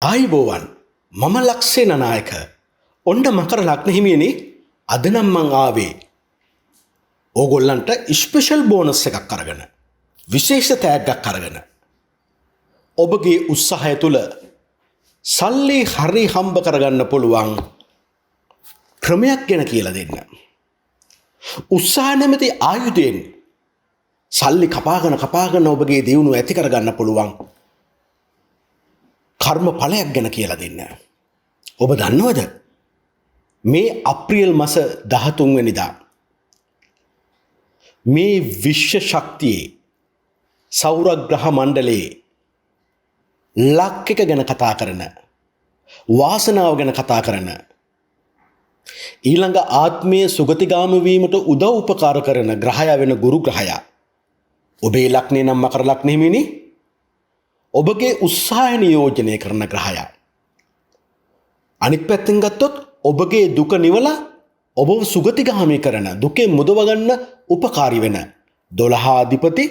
ආයිබෝවන් මම ලක්ෂේන නායක ඔන්න මකර ලග්න හිමියනි අද නම් මං ආවේ ඕගොල්ලන්ට ස්පෙෂල් බෝනස් එකක් අරගෙන විශේෂ තෑග්ගක් අරගෙන ඔබගේ උත්සාහය තුළ සල්ලි හරි හම්බ කරගන්න පුළුවන් ක්‍රමයක් ගැන කියලා දෙන්න. උත්සාහ නැමැති ආයුධයෙන් සල්ලි කපාගෙන ඔබගේ දියුණුව ඇති කරගන්න පුළුවන් කර්ම ඵලයක් ගැන කියලා දෙන්න. ඔබ දන්නවද මේ අප්‍රේල් මාස 13 වෙනිදා මේ විශ්ව ශක්තියේ සෞරග්‍රහ මණ්ඩලයේ ලක් එක ගැන කතා කරන වාසනාව ගැන කතා කරන ඊළඟ ආත්මීය සුගතිගාමී වීමට උදව් උපකාර කරන ග්‍රහය වෙන ගුරු ග්‍රහය ඔබේ ලග්නේ නම් මකර ලග්න හිමිනේ ඔබගේ උත්සාහය නියෝජනය කරන ග්‍රහය. අනිත් පැත්තෙන් ගත්තොත් ඔබගේ දුක නිවලා ඔබව සුගතිගාමී කරන දුකෙන් මුදව ගන්න උපකාරී වෙන 12 අධිපති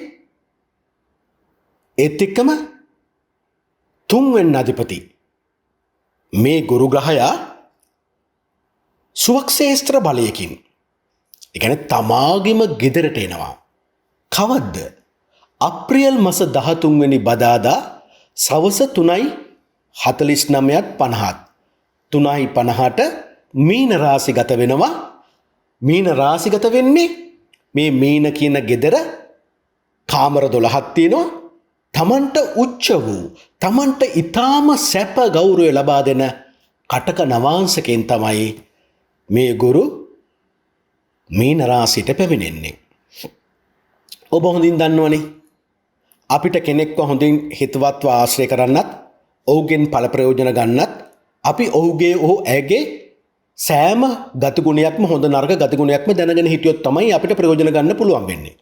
ඒත් එක්කම 3 වෙනි අධිපති මේ ගුරු ග්‍රහයා සුවක්ෂේත්‍ර බලයකින් ඒ කියන්නේ තමාගේම ගෙදරට එනවා. කවද්ද? අප්‍රේල් මාස 13 වෙනි බදාදා සවස 3:49:50 3:50ට මීන රාශිගත වෙනවා. මීන රාශිගත වෙන්නේ මේ මීන කියන ගෙදර කාමර 12ක් තියෙනවා. තමන්ට උච්ච වූ තමන්ට ඊටාම සැප ගෞරවය ලබා දෙන කටක නවාංශකෙන් තමයි මේ ගුරු මීන රාශියට පැමිණෙන්නේ. ඔබ හොඳින් දන්නවනේ අපිට කෙනෙක්ව හොඳින් හිතවත්ව ආශ්‍රය කරන්නත් ඔහුගෙන් ඵල ප්‍රයෝජන ගන්නත් අපි ඔහුගේ ඇගේ සෑම ගතිගුණයක්ම හොඳ නරක ගතිගුණයක්ම දැනගෙන හිටියොත් තමයි අපිට ප්‍රයෝජන ගන්න පුළුවන් වෙන්නේ.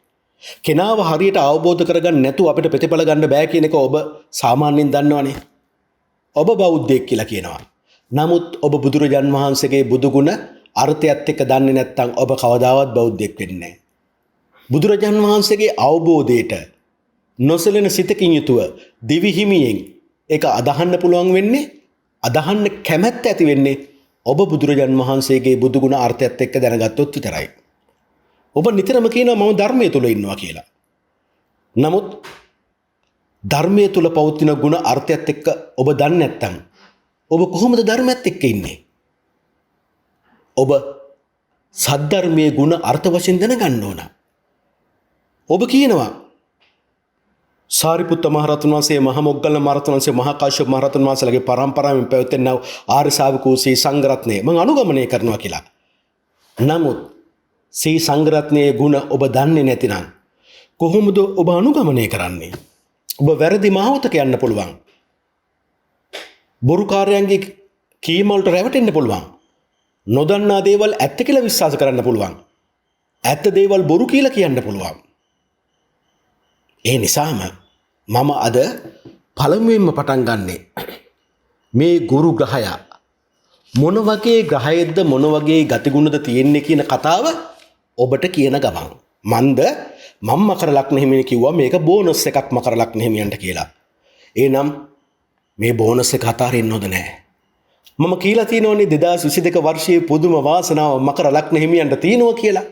කෙනාව හරියට අවබෝධ කරගන්න නැතුව අපිට ප්‍රතිඵල ගන්න බෑ කියන එක ඔබ සාමාන්‍යයෙන් දන්නවනේ. ඔබ බෞද්ධයෙක් කියලා කියනවා. නමුත් ඔබ බුදුරජාන් වහන්සේගේ බුදුගුණ අර්ථයත් එක්ක දන්නේ නැත්නම් ඔබ කවදාවත් බෞද්ධයෙක් වෙන්නේ නැහැ. බුදුරජාන් වහන්සේගේ අවබෝධයට නොසලෙන සිතකින් යුතුව දිවි හිමියෙන් ඒක අදහන්න පුළුවන් වෙන්නේ අදහන්න කැමැත්ත ඇති වෙන්නේ ඔබ බුදුරජාන් වහන්සේගේ බුදුගුණ අර්ථයත් එක්ක දැනගත්තොත් විතරයි. ඔබ නිතරම කියනවා මම ධර්මයේ තුල ඉන්නවා කියලා. නමුත් ධර්මයේ තුල පවතින ගුණ අර්ථයත් එක්ක ඔබ දන්නේ නැත්නම් ඔබ කොහොමද ධර්මයත් එක්ක ඉන්නේ? ඔබ සද්ධර්මයේ ගුණ අර්ථ වශයෙන් දැනගන්න ඕන. ඔබ කියනවා සාරිපුත්ත මහ රහතන් වහන්සේ මහ මොග්ගල්ලාන මහ රහතන් වහන්සේ මහා කාශ්‍යප මහ රහතන් වහන්සේලාගේ පරම්පරාවෙන් පැවතෙනා ආර්ය ශාවකෝ සී සංඝ රත්නය මම අනුගමනය කරනවා කියලා. නමුත් සී සංඝ රත්නයේ ගුණ ඔබ දන්නේ නැතිනම් කොහොමද ඔබ අනුගමනය කරන්නේ? ඔබ වැරදි මාවතක යන්න පුළුවන්. බොරුකාරයන්ගේ කීම වලට රැවටෙන්න පුළුවන්. නොදන්නා දේවල් ඇත්ත කියලා විශ්වාස කරන්න පුළුවන්. ඇත්ත දේවල් බොරු කියලා කියන්න පුළුවන්. ඒ නිසාම මම අද පළමුවෙන්ම පටන් ගන්නෙ මේ ගුරු ග්‍රහය මොන වගේ ග්‍රහයේද මොන වගේ ගතිගුණද තියෙන්නේ කියන කතාව ඔබට කියන ගමන් මන්ද මම මකර ලග්න හිමියන් කිව්වා මේක බෝනස් එකක් මකර ලග්න හිමියන්ට කියලා. එහෙනම් මේ බෝනස් එක අතාරින්න හොඳ නැහැ. මම කියලා තියෙනවනේ 2022 වර්ෂයේ පුදුම වාසනාව මකර ලග්න හිමියන්ට තියෙනවා කියලා.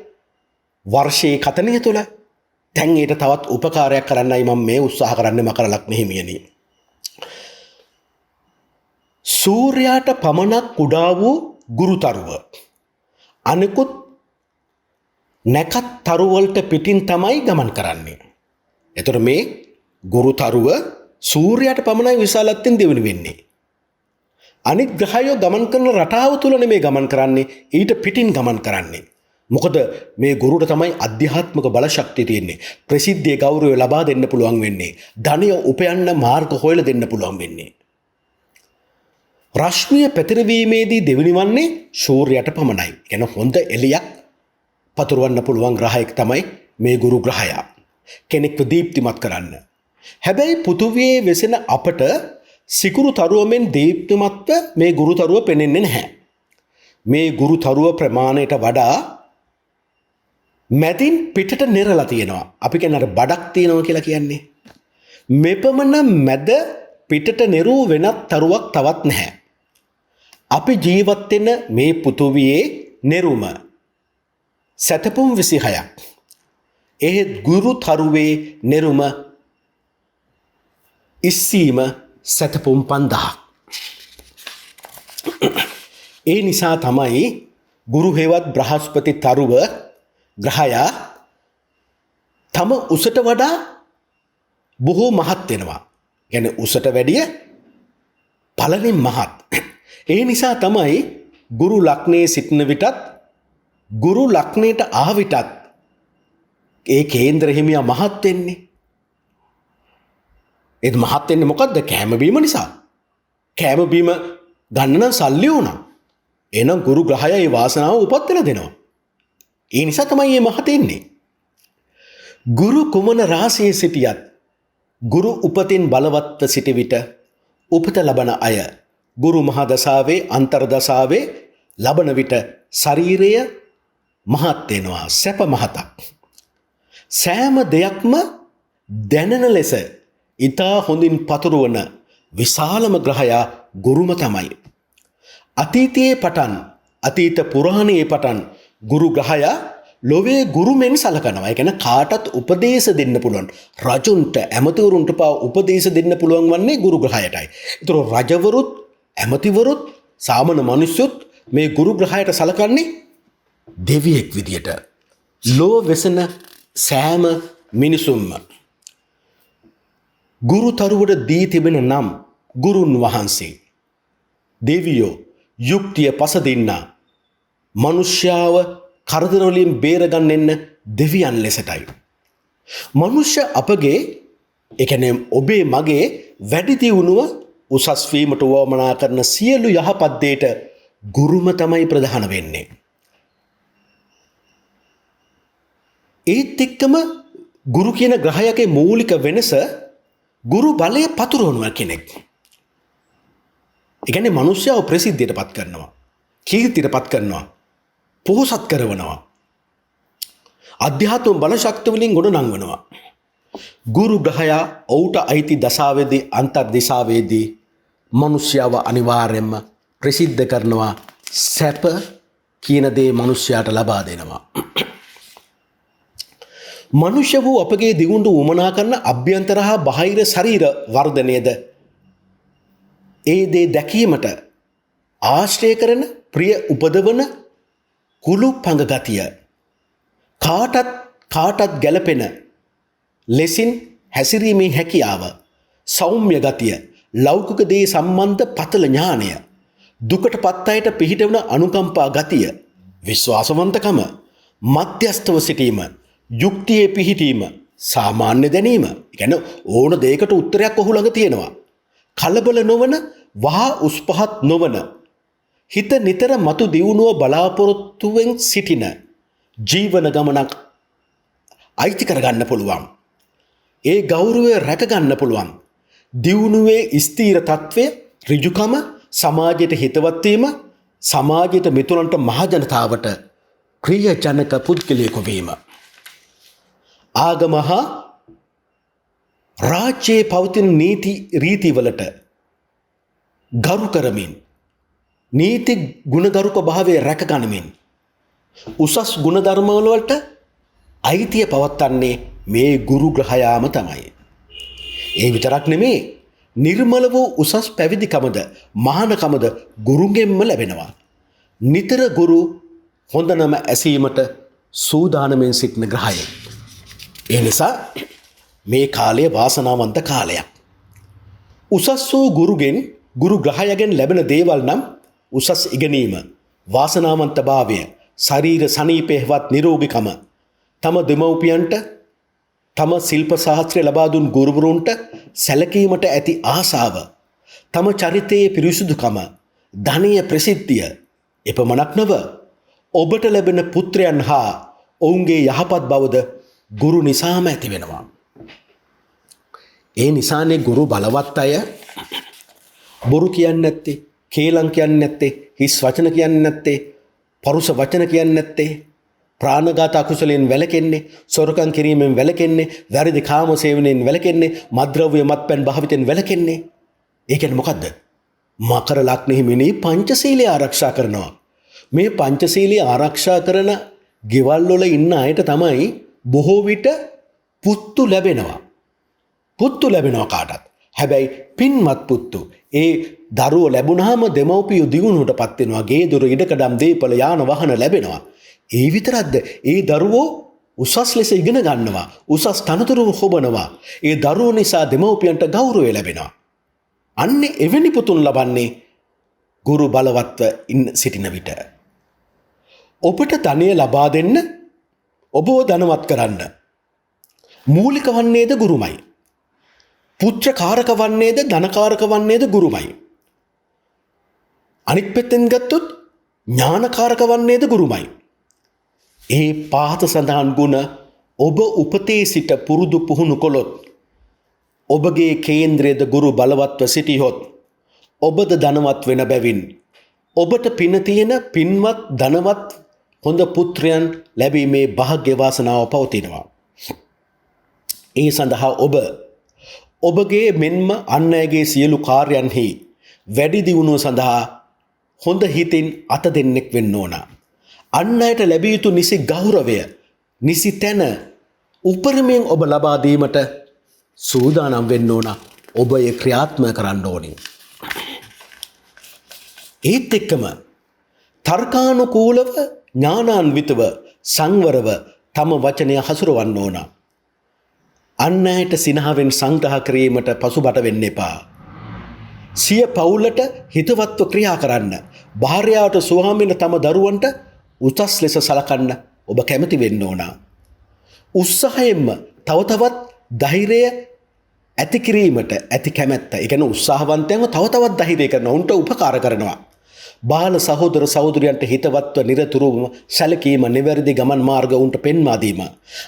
වර්ෂයේ කතනිය තුල දැන් ඊට තවත් උපකාරයක් කරන්නයි මම මේ උත්සාහ කරන්නේ මකර ලග්න හිමියනි. සූර්යාට පමණක් කුඩා වූ ගුරුතරුව අනිකුත් නැකත් තරුවලට පිටින් තමයි ගමන් කරන්නේ. එතකොට මේ ගුරුතරුව සූර්යාට පමණයි විශාලත්වයෙන් දෙවෙනි වෙන්නේ. අනිත් ග්‍රහයෝ ගමන් කරන රටාව තුල නෙමෙයි ගමන් කරන්නේ ඊට පිටින් ගමන් කරන්නේ. මොකද මේ ගුරුට තමයි අධ්‍යාත්මික බල ශක්තිය තියෙන්නේ. ප්‍රසිද්ධිය ගෞරවය ලබා දෙන්න පුළුවන් වෙන්නේ. ධනය උපයන්න මාර්ග හොයලා දෙන්න පුළුවන් වෙන්නේ. රශ්මිය පැතිරවීමේදී දෙවෙනි වන්නේ සූර්යයට පමණයි. එන හොඳ එළියක් පතුරවන්න පුළුවන් ග්‍රහයෙක් තමයි මේ ගුරු ග්‍රහය. කෙනෙක්ව දීප්තිමත් කරන්න. හැබැයි පෘථුවියේ වෙසෙන අපට සිකුරු තරුවමෙන් දීප්තිමත්ව මේ ගුරු තරුව පෙනෙන්නේ නැහැ. මේ ගුරු තරුව ප්‍රමාණයට වඩා මැදින් පිටට නිරලා තියෙනවා. අපි කියන්නේ අර බඩක් තියෙනවා කියලා කියන්නේ. මෙපමණ මැද පිටට නිරූ වෙනත් තරුවක් තවත් නැහැ. අපි ජීවත් වෙන මේ පෘථුවියේ නිරුම සැතපුම් 26ක්. එහෙත් ගුරු තරුවේ නිරුම ඉස්සීම සැතපුම් 5000ක්. ඒ නිසා තමයි ගුරු හේවත් බ්‍රහස්පති තරුව ග්‍රහයා තම උසට වඩා බොහෝ මහත් වෙනවා. කියන්නේ උසට වැඩිය පළලින් මහත්. ඒ නිසා තමයි ගුරු ලග්නයේ සිටින විටත් ගුරු ලග්නයට ආ විටත් ඒ කේන්ද්‍ර හිමියා මහත් වෙන්නේ. ඒ මහත් වෙන්නේ මොකද්ද? කැම බීම නිසා. කැම බීම ගන්න නම් සල්ලි ඕන. එහෙනම් ගුරු ග්‍රහය ඒ වාසනාව උපත් වෙලා දෙනවා. ඒ නිසා තමයි මේ මහත් වෙන්නේ. ගුරු කුමන රාශියේ සිටියත් ගුරු උපතින් බලවත්ව සිටි විට උපත ලබන අය ගුරු මහා දසාවේ අන්තර්දසාවේ ලබන විට ශරීරය මහත් වෙනවා, සැප මහතක්. සෑම දෙයක්ම දැනෙන ලෙස ඊතා හොඳින් පතුරවන විශාලම ග්‍රහයා ගුරුම තමයි. අතීතයේ පටන් අතීත පුරාණයේ පටන් ගුරු ග්‍රහයා ලොවේ ගුරුමෙන් සලකනවා. ඒ කියන්නේ කාටත් උපදේශ දෙන්න පුළුවන්. රජුන්ට, ඇමතිවරුන්ට පවා උපදේශ දෙන්න පුළුවන් වන්නේ ගුරු ග්‍රහයටයි. ඒතර රජවරුත්, ඇමතිවරුත්, සාමාන්‍ය මිනිස්සුත් මේ ගුරු ග්‍රහයට සලකන්නේ දෙවියෙක් විදියට. ලෝ වෙසන සෑම මිනිසුන්ම ගුරු තරුවට දී තිබෙන නම් ගුරුන් වහන්සේ. දෙවියෝ යුක්තිය පසදින්නා මනුෂ්‍යාව කරදර වලින් බේරගන්නෙන්න දෙවියන් ලෙසටයි. මනුෂ්‍ය අපගේ, ඒ කියන්නේ ඔබේ මගේ වැඩි දියුණුව උසස් වීමට වමනා කරන සියලු යහපත් දේට ගුරුම තමයි ප්‍රධාන වෙන්නේ. ඒත් එක්කම ගුරු කියන ග්‍රහයගේ මූලික වෙනස ගුරු බලය පතුරවනවා කෙනෙක්. ඒ කියන්නේ මනුෂ්‍යව ප්‍රසිද්ධියට පත් කරනවා, කීර්තියට පත් කරනවා, පොහොසත් කරනවා, අධ්‍යාත්ම බල ශක්තිය වලින් ගොඩ නංවනවා. ගුරු ග්‍රහයා ඔහුට අයිති දසාවේදී අන්තර් දිශාවේදී මනුෂ්‍යව අනිවාර්යයෙන්ම ප්‍රසිද්ධ කරනවා, සැප කියන දේ මනුෂ්‍යයාට ලබා දෙනවා. මනුෂ්‍ය වූ අපගේ දියුණු උමනා කරන අභ්‍යන්තර හා බාහිර ශරීර වර්ධනයේද ඒ දේ දැකීමට ආශ්‍රය කරන ප්‍රිය උපදවන කුළු පඟ ගතිය, කාටත් ගැලපෙන ලෙසින් හැසිරීමේ හැකියාව, සෞම්‍ය ගතිය, ලෞකික දේ සම්බන්ධ පතල ඥානය, දුකට පත් අයට පිහිටවන අනුකම්පා ගතිය, විශ්වාසවන්තකම, මධ්‍යස්තව සිටීම, යුක්තියේ පිහිටීම, සාමාන්‍ය දැනීම. කියන්නේ ඕන දෙයකට උත්තරයක් ඔහු ළඟ තියෙනවා. කලබල නොවන, වහා උස් පහත් නොවන, හිත නිතර මතු දියුණුව බලාපොරොත්තුවෙන් සිටින ජීවන ගමනක් අයිති කරගන්න පුළුවන්. ඒ ගෞරවය රැකගන්න පුළුවන්. දියුණුවේ ස්ථීර තත්ත්වය, ඍජුකම, සමාජයට හිතවත් වීම, සමාජයට මිතුරන්ට මහජනතාවට ක්‍රියාජනක පුද්ගලයෙකු වීම. ආගම හා රාජ්‍යයේ පවතින නීති රීතිවලට ගරු කරමින්, නීති ගුණගරුක භාවය රැකගනිමින් උසස් ගුණධර්මවලට අයිතිය පවත්වන්නේ මේ ගුරු ග්‍රහයාම තමයි. ඒ විතරක් නෙමේ, නිර්මල වූ උසස් පැවිදිකමද මහානකමද ගුරුගෙන්ම ලැබෙනවා. නිතර ගුරු හොඳ නම ඇසීමට සූදානමින් සිටින ග්‍රහයෙක්. ඒ නිසා මේ කාලය වාසනාවන්ත කාලයක්. උසස් වූ ගුරුගෙන්, ගුරු ග්‍රහයගෙන් ලැබෙන දේවල් නම් උසස් ඉගෙනීම, වාසනාවන්තභාවය, ශරීර සනීපයවත් නිරෝගීකම, තම දෙමව්පියන්ට තම ශිල්ප ශාස්ත්‍රය ලබා දුන් ගුරුවරුන්ට සැලකීමට ඇති ආසාව, තම චරිතයේ පිරිසුදුකම, ධනීය ප්‍රසිද්ධිය, එපමණක් නොව ඔබට ලැබෙන පුත්‍රයන් හා ඔවුන්ගේ යහපත් බවද ගුරු නිසාම ඇති වෙනවා. ඒ නිසානේ ගුරු බලවත් අය බොරු කියන්නේ නැත්තේ, කේලම් කියන්නේ නැත්තේ, හිස් වචන කියන්නේ නැත්තේ, පරුෂ වචන කියන්නේ නැත්තේ, ප්‍රාණඝාත අකුසලයෙන් වැළකෙන්නේ, සොරකම් කිරීමෙන් වැළකෙන්නේ, වැරදි කාම සේවනයෙන් වැළකෙන්නේ, මත්ද්‍රව්‍ය මත්පැන් භාවිතයෙන් වැළකෙන්නේ. ඒ කියන්නේ මොකද්ද? මකර ලග්න හිමිනේ පංචශීලය ආරක්ෂා කරනවා. මේ පංචශීලය ආරක්ෂා කරන ගෙවල් වල ඉන්න අයට තමයි බොහෝ විට පුත්තු ලැබෙනවා. පුත්තු ලැබෙනවා කාටත්. හැබැයි පින්වත් පුත්තු ඒ දරුවෝ ලැබුණාම දෙමව්පියෝ දියුණුවටපත් වෙනවා. ගේ දොර ඉඩකඩම් දීපල යාන වාහන ලැබෙනවා. ඒ විතරක්ද ඒ දරුවෝ උසස් ලෙස ඉගෙන ගන්නවා. උසස් තනතුරු හොබනවා. ඒ දරුවෝ නිසා දෙමව්පියන්ට ගෞරවය ලැබෙනවා. අන්න එවැනි පුතුන් ලබන්නේ ගුරු බලවත්ව සිටින විට. ඔබට ධනය ලබා දෙන්න ඔබව ධනවත් කරන්න මූලික වන්නේද ගුරුමයි. පුත්‍ර කාරක වන්නේද ධනකාරක වන්නේද ගුරුමයි. අනිත් පැත්තෙන් ගත්තොත් ඥානකාරක වන්නේද ගුරුමයි. ඒ පහත සඳහන් ගුණ ඔබ උපතේ සිට පුරුදු පුහුණු කළොත් ඔබගේ කේන්ද්‍රයේද ගුරු බලවත්ව සිටියොත් ඔබද ධනවත් වෙන බැවින් ඔබට පින තියෙන පින්වත් ධනවත් හොඳ පුත්‍රයන් ලැබීමේ වාසනාව වාසනාව පවතිනවා. ඒ සඳහා ඔබගේ මෙන්ම අන් අයගේ සියලු කාර්යයන්හි වැඩි දියුණුව සඳහා හොඳ හිතින් අත දෙන්නෙක් වෙන්න ඕන. අන් අයට ලැබිය යුතු නිසි ගෞරවය, නිසි තැන උපරිමයෙන් ඔබ ලබා දීමට සූදානම් වෙන්න ඕන. ඔබ ඒ ක්‍රියාත්මක කරන්න ඕනේ. ඒත් එක්කම තර්කානුකූලව ඥානාන්විතව සංවරව තම වචනය හසුරවන්න ඕන. අන් අයට සිනහවෙන් සංග්‍රහ කිරීමට පසුබට වෙන්න එපා. සිය පවුලට හිතවත්ව ක්‍රියා කරන්න. භාර්යාවට ස්වාමීන් තම දරුවන්ට උසස් ලෙස සලකන්න ඔබ කැමති වෙන්න ඕන. උත්සාහයෙන්ම තව තවත් ධෛර්යය ඇති කිරීමට ඇති කැමැත්ත. ඒ කියන්නේ උත්සාහවන්තයන්ව තව තවත් ධෛර්යය කරනවා. උන්ට උපකාර කරනවා. බාල සහෝදර සහෝදරියන්ට හිතවත්ව නිරතුරුවම සැලකීම, නිවැරදි ගමන් මාර්ග උන්ට පෙන්වා දීම.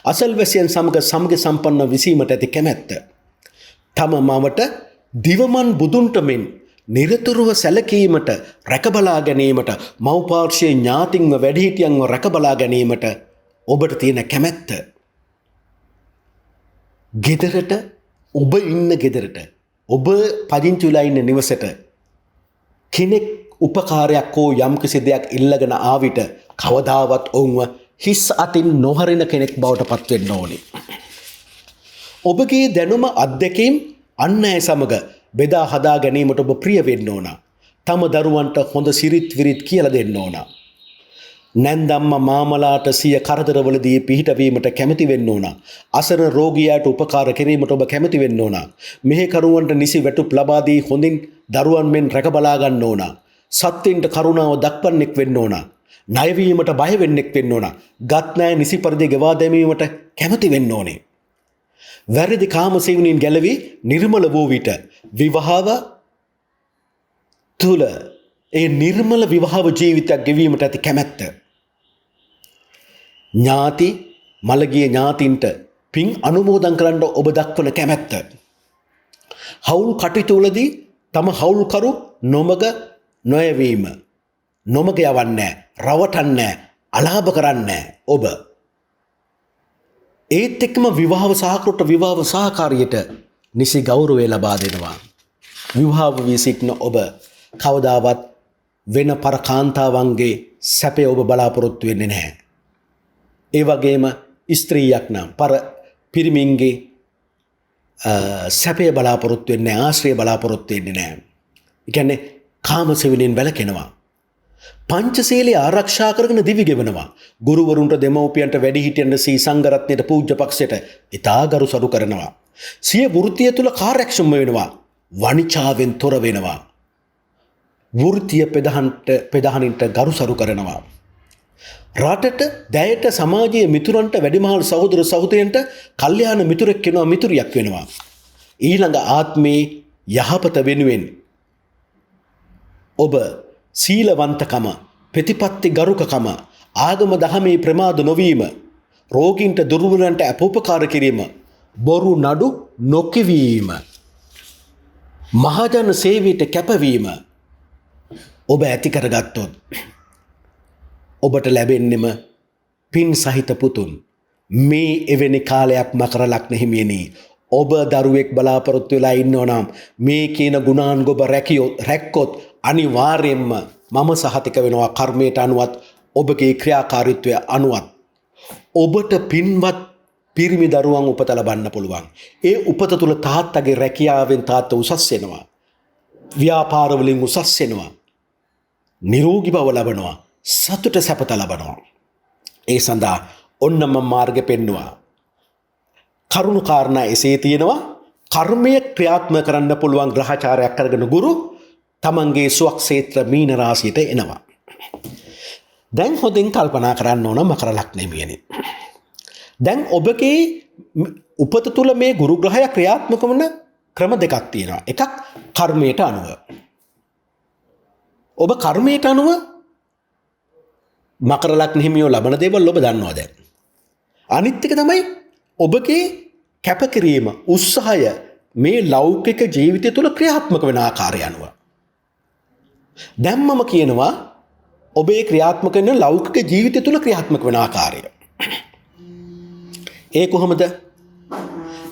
අසල්වැසියන් සමග සමග සම්පන්න විසීමට ඇති කැමැත්ත. තම මවට දිවමන් බුදුන්ට මෙන් නිරතුරුව සැලකීමට, රැකබලා ගැනීමට, මව්පාර්ශ්වයේ ඥාතින්ව වැඩිහිටියන්ව රැකබලා ගැනීමට ඔබට තියෙන කැමැත්ත. ගෙදරට ඔබ ඉන්න ගෙදරට ඔබ පදිංචි වෙලා ඉන්න නිවසට කෙනෙක් උපකාරයක් හෝ යම්කිසි දෙයක් ඉල්ලගෙන ආවිට කවදාවත් ඔවුන්ව හිස් අතින් නොහරින කෙනෙක් බවට පත් වෙන්න ඕනේ. ඔබගේ දැනුම අත්දැකීම් අන් අය සමග බෙදා හදා ගැනීමට ඔබ ප්‍රිය වෙන්න ඕන. තම දරුවන්ට හොඳ සිරිත් විරිත් කියලා දෙන්න ඕන. නැන්දම්ම මාමලාට සිය කරදරවලදී පිහිටවීමට කැමති වෙන්න ඕන. අසරණ රෝගියාට උපකාර කිරීමට ඔබ කැමති වෙන්න ඕන. මෙහෙකරුවන්ට නිසි වැටුප් ලබා දී හොඳින් දරුවන් මෙන් රැක බලා ගන්න ඕන. සත්ත්වින්ට කරුණාව දක්වන්නෙක් වෙන්න ඕන. ණයවීමට බය වෙන්නෙක් වෙන්න ඕන. ගත් ණය නිසි පරිදි ගෙවා දැමීමට කැමති වෙන්න ඕනේ. වැරදි කාම සේවනයෙන් ගැලවී නිර්මල වූ විට විවාහව තුල ඒ නිර්මල විවාහ ජීවිතයක් ගෙවීමට ඇති කැමැත්ත. ඥාති මළගිය ඥාතින්ට පින් අනුමෝදන් කරන්න ඔබ දක්වන කැමැත්ත. හවුල් කටයුතුවලදී තම හවුල්කරු නොමග නොයවීම, නොමග යවන්නේ, රවටන්නේ, අලාභ කරන්නේ ඔබ. ඒත් එක්කම විවාහ සහකෘත විවාහ සහකාරියට නිසි ගෞරවය ලබා දෙනවා. විවාහ වී සිටින ඔබ කවදාවත් වෙන පරකාන්තාවන්ගේ සැපේ ඔබ බලාපොරොත්තු වෙන්නේ නැහැ. ඒ වගේම ස්ත්‍රියක් නම් පිරිමින්ගේ සැපේ බලාපොරොත්තු වෙන්නේ නැහැ, ආශ්‍රය බලාපොරොත්තු වෙන්නේ නැහැ. ඒ කියන්නේ කාම සෙවණෙන් වැළකෙනවා. පංචශීලයේ ආරක්ෂා කරගෙන දිවි ගෙවනවා. ගුරුවරුන්ට, දෙමව්පියන්ට, වැඩිහිටියන්ට, සී සංඝරත්නයට, පූජ්‍ය පක්ෂයට ඉතා ගරුසරු කරනවා. සිය වෘත්තිය තුල කාර්යක්ෂම වෙනවා. වනිචාවෙන් තොර වෙනවා. වෘත්තිය පෙදහනින්ට ගරුසරු කරනවා. රටට, දැයට, සමාජයේ මිතුරන්ට, වැඩිමහල් සහෝදර සහෝදරයන්ට කල්යාණ මිතුරෙක් වෙනවා, මිතුරියක් වෙනවා. ඊළඟ ආත්මේ යහපත වෙනුවෙන් ඔබ සීලවන්තකම, ප්‍රතිපත්ති ගරුකකම, ආගම දහමේ ප්‍රමාද නොවීම, රෝගීන්ට දුර්වලයන්ට අපෝපකාර කිරීම, බොරු නඩු නොකිවීම, මහජන සේවයට කැපවීම ඔබ ඇති කරගත්තොත් ඔබට ලැබෙන්නෙම පින් සහිත පුතුන්. මේ එවැනි කාලයක් මකර ලග්න හිමියනි, ඔබ දරුවෙක් බලාපොරොත්තු වෙලා ඉන්නවා නම් මේ කියන ගුණාංග ඔබ රැක්කොත් අනිවාර්යයෙන්ම මම සහතික වෙනවා කර්මයට අනුවත් ඔබගේ ක්‍රියාකාරීත්වය අනුවත් ඔබට පින්වත් පිරිමි දරුවන් උපත ලබන්න පුළුවන්. ඒ උපත තුල තාත්තගේ රැකියාවෙන් තාත්තා උසස් වෙනවා. ව්‍යාපාර වලින් උසස් වෙනවා. නිරෝගී බව ලබනවා. සතුට සැපත ලබනවා. ඒ සඳහා ඔන්න මම මාර්ග පෙන්නවා. කරුණු කාරණා එසේ තියෙනවා. කර්මය ක්‍රියාත්මක කරන්න පුළුවන් ග්‍රහචාරයක් කරගෙන ගුරු තමන්ගේ සුවක්ෂේත්‍ර මීන රාශියට එනවා. දැන් හොඳින් කල්පනා කරන්න ඕන මකර ලග්නේ මියනේ. දැන් ඔබගේ උපත තුල මේ ගුරු ග්‍රහය ක්‍රියාත්මක වන ක්‍රම දෙකක් තියෙනවා. එකක් කර්මයට අනුව. ඔබ කර්මයට අනුව මකර ලග්න හිමියෝ ලබන දේවල් ඔබ දන්නවා දැන්. අනිත් එක තමයි ඔබගේ කැපකිරීම උත්සාහය මේ ලෞකික ජීවිතය තුළ ක්‍රියාත්මක වෙන ආකාරය අනුව. දැන් මම කියනවා ඔබේ ක්‍රියාත්මක වෙන ලෞකික ජීවිතය තුළ ක්‍රියාත්මක වෙන ආකාරය. ඒ කොහොමද?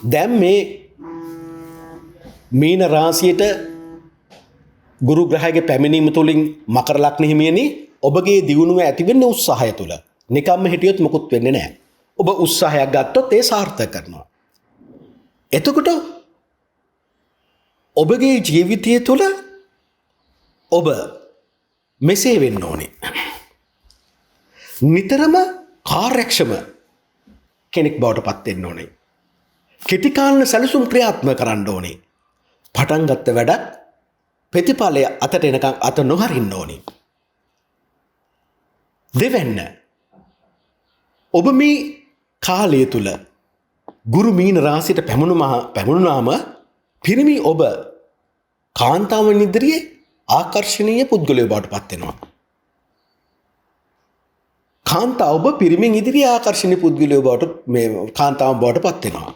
දැන් මේ මීන රාශියට ගුරු ග්‍රහයේ පැමිණීම තුළින් මකර ලග්න හිමියනි ඔබගේ දියුණුව ඇති වෙන්න උත්සාහය තුළ නිකම්ම හිටියොත් මොකුත් වෙන්නේ නැහැ. ඔබ උත්සාහයක් ගත්තොත් ඒ සාර්ථක කරනවා. එතකොට ඔබගේ ජීවිතය තුළ ඔබ මෙසේ වෙන්න ඕනේ. නිතරම කාර්යක්ෂම කෙනෙක් බවට පත් වෙන්න ඕනේ. කෙටි කාලීන සැලසුම් ක්‍රියාත්මක කරන්න ඕනේ. පටන් ගත්ත වැඩක් ප්‍රතිඵලය අතට එනකන් අත නොහරින්න ඕනේ. දෙවැන්න ඔබ මේ කාලය තුල ගුරු මීන රාශියට පැමුණුනාම පිරිමි ඔබ කාන්තාවන් ඉදිරියේ ආකර්ශනීය පුද්ගලයෙක් බවට පත් වෙනවා. කාන්තාව ඔබ පිරිමින් ඉදිරියේ ආකර්ශනීය පුද්ගලයෙක් බවට මේ කාන්තාවන් බවට පත් වෙනවා.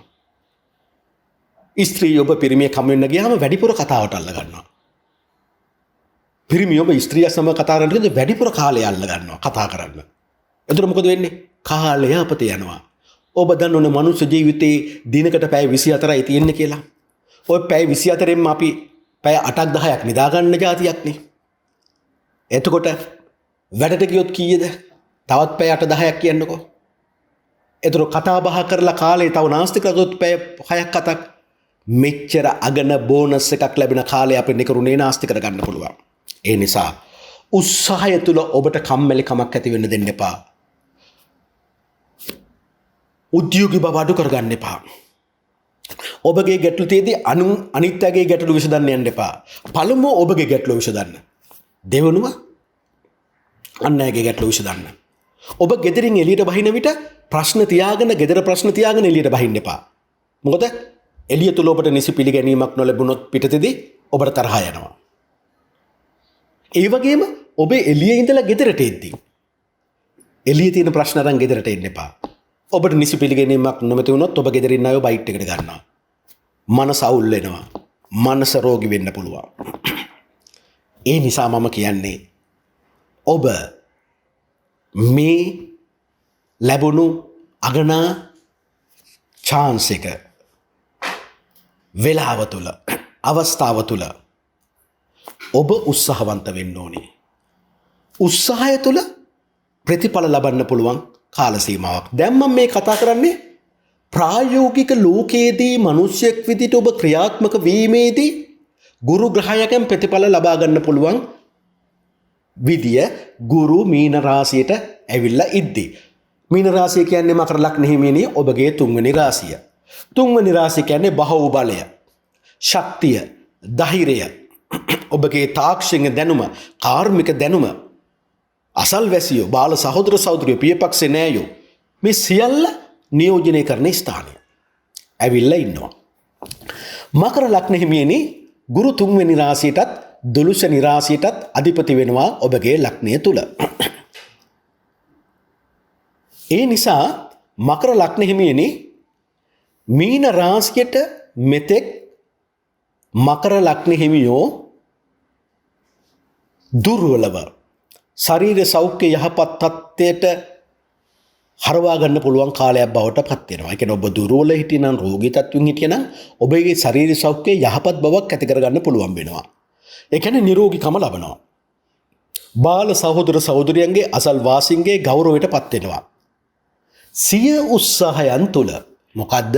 ස්ත්‍රී ඔබ පිරිමිය කම වෙන්න ගියාම වැඩිපුර කතාවට අල්ල ගන්නවා. පිරිමි ඔබ ස්ත්‍රිය සමග කතා කරනකොට වැඩිපුර කාලය අල්ල ගන්නවා කතා කරන්න. එතකොට මොකද වෙන්නේ? කාලය අපත යනවා. ඔබ දන්නවනේ මනුස්ස ජීවිතේ දිනකට පැය 24යි තියෙන්නේ කියලා. ඔය පැය 24ෙන්ම අපි පැය 8ක් 10ක් නිදා ගන්න જાතියක් නේ. එතකොට වැඩට ගියොත් කීයද? තවත් පැය 8 10ක් කියන්නකෝ. එතකොට කතා බහ කරලා කාලේ තව නාස්ති කරගොත් පැය 6ක් 7ක් මෙච්චර අගන බෝනස් එකක් ලැබෙන කාලේ අපිට නිකරුණේ නාස්ති කරගන්න පුළුවන්. ඒ නිසා උත්සාහය තුල ඔබට කම්මැලි කමක් ඇති වෙන්න දෙන්න එපා. උද්‍යෝගී බව අඩු කරගන්න එපා. ඔබගේ ගැටලු තියේදී අනිත්‍යගේ ගැටලු විසඳන්න යන්න එපා. පළමුව ඔබගේ ගැටලු විසඳන්න. දෙවනුව අන් අයගේ ගැටලු විසඳන්න. ඔබ ගෙදරින් එළියට බහින විට ප්‍රශ්න තියාගෙන ගෙදර ප්‍රශ්න තියාගෙන එළියට බහින්න එපා. මොකද එළිය තුල ඔබට නිසි පිළිගැනීමක් නොලැබුණොත් පිටතදී ඔබට තරහ යනවා. ඒ වගේම ඔබ එළියේ ඉඳලා ගෙදරට එද්දී එළියේ තියෙන ප්‍රශ්න අරන් ගෙදරට එන්න එපා. ඔබට නිසි පිළිගැනීමක් නොමැති වුණොත් ඔබ ගෙදරින් ආයෝ බයිට් එකට ගන්නවා. මනස අවුල් වෙනවා. මනස රෝගී වෙන්න පුළුවන්. ඒ නිසා මම කියන්නේ ඔබ මේ ලැබුණු අගනා chance එක වේලාව තුල අවස්ථාව තුල ඔබ උත්සාහවන්ත වෙන්න ඕනේ. උත්සාහය තුල ප්‍රතිඵල ලබන්න පුළුවන් කාල සීමාවක්. දැන් මම මේ කතා කරන්නේ ප්‍රායෝගික ලෝකයේදී මිනිසෙක් විදිහට ඔබ ක්‍රියාත්මක වීමේදී ගුරු ග්‍රහයකින් ප්‍රතිඵල ලබා ගන්න පුළුවන් විදිය ගුරු මීන රාශියට ඇවිල්ලා ඉද්දී. මීන රාශිය කියන්නේ මකර ලග්න හිමියනේ ඔබගේ තුන්වෙනි රාශිය. තුන්වෙනි රාශිය කියන්නේ බහුබලය, ශක්තිය, ධෛර්යය, ඔබගේ තාක්ෂණික දැනුම, කාර්මික දැනුම, අසල්වැසියෝ, බාල සහෝදර සහෝදරියෝ, පියපක්ෂේ නෑයෝ මේ සියල්ල නියෝජනය කරන ස්ථානය ඇවිල්ලා ඉන්නවා. මකර ලග්න හිමියනේ ගුරු තුන්වෙනි රාශියටත් 12 වෙනි රාශියටත් අධිපති වෙනවා ඔබගේ ලග්නය තුල. ඒ නිසා මකර ලග්න හිමියනේ මීන රාශියට මෙතෙක් මකර ලග්න හිමියෝ දුර්වලව ශරීර සෞඛ්‍ය යහපත් තත්ත්වයට හරවා ගන්න පුළුවන් කාලයක් බවට පත් වෙනවා. ඒ කියන්නේ ඔබ දුර්වල හිටියනම් රෝගී තත්ත්වෙන් හිටියනම් ඔබගේ ශාරීරික සෞඛ්‍යයේ යහපත් බවක් ඇති කරගන්න පුළුවන් වෙනවා. ඒ කියන්නේ නිරෝගීකම ලබනවා. බාල සහෝදර සහෝදරියන්ගේ අසල් වාසීන්ගේ ගෞරවයට පත් වෙනවා. සිය උත්සාහයන් තුල මොකද්ද?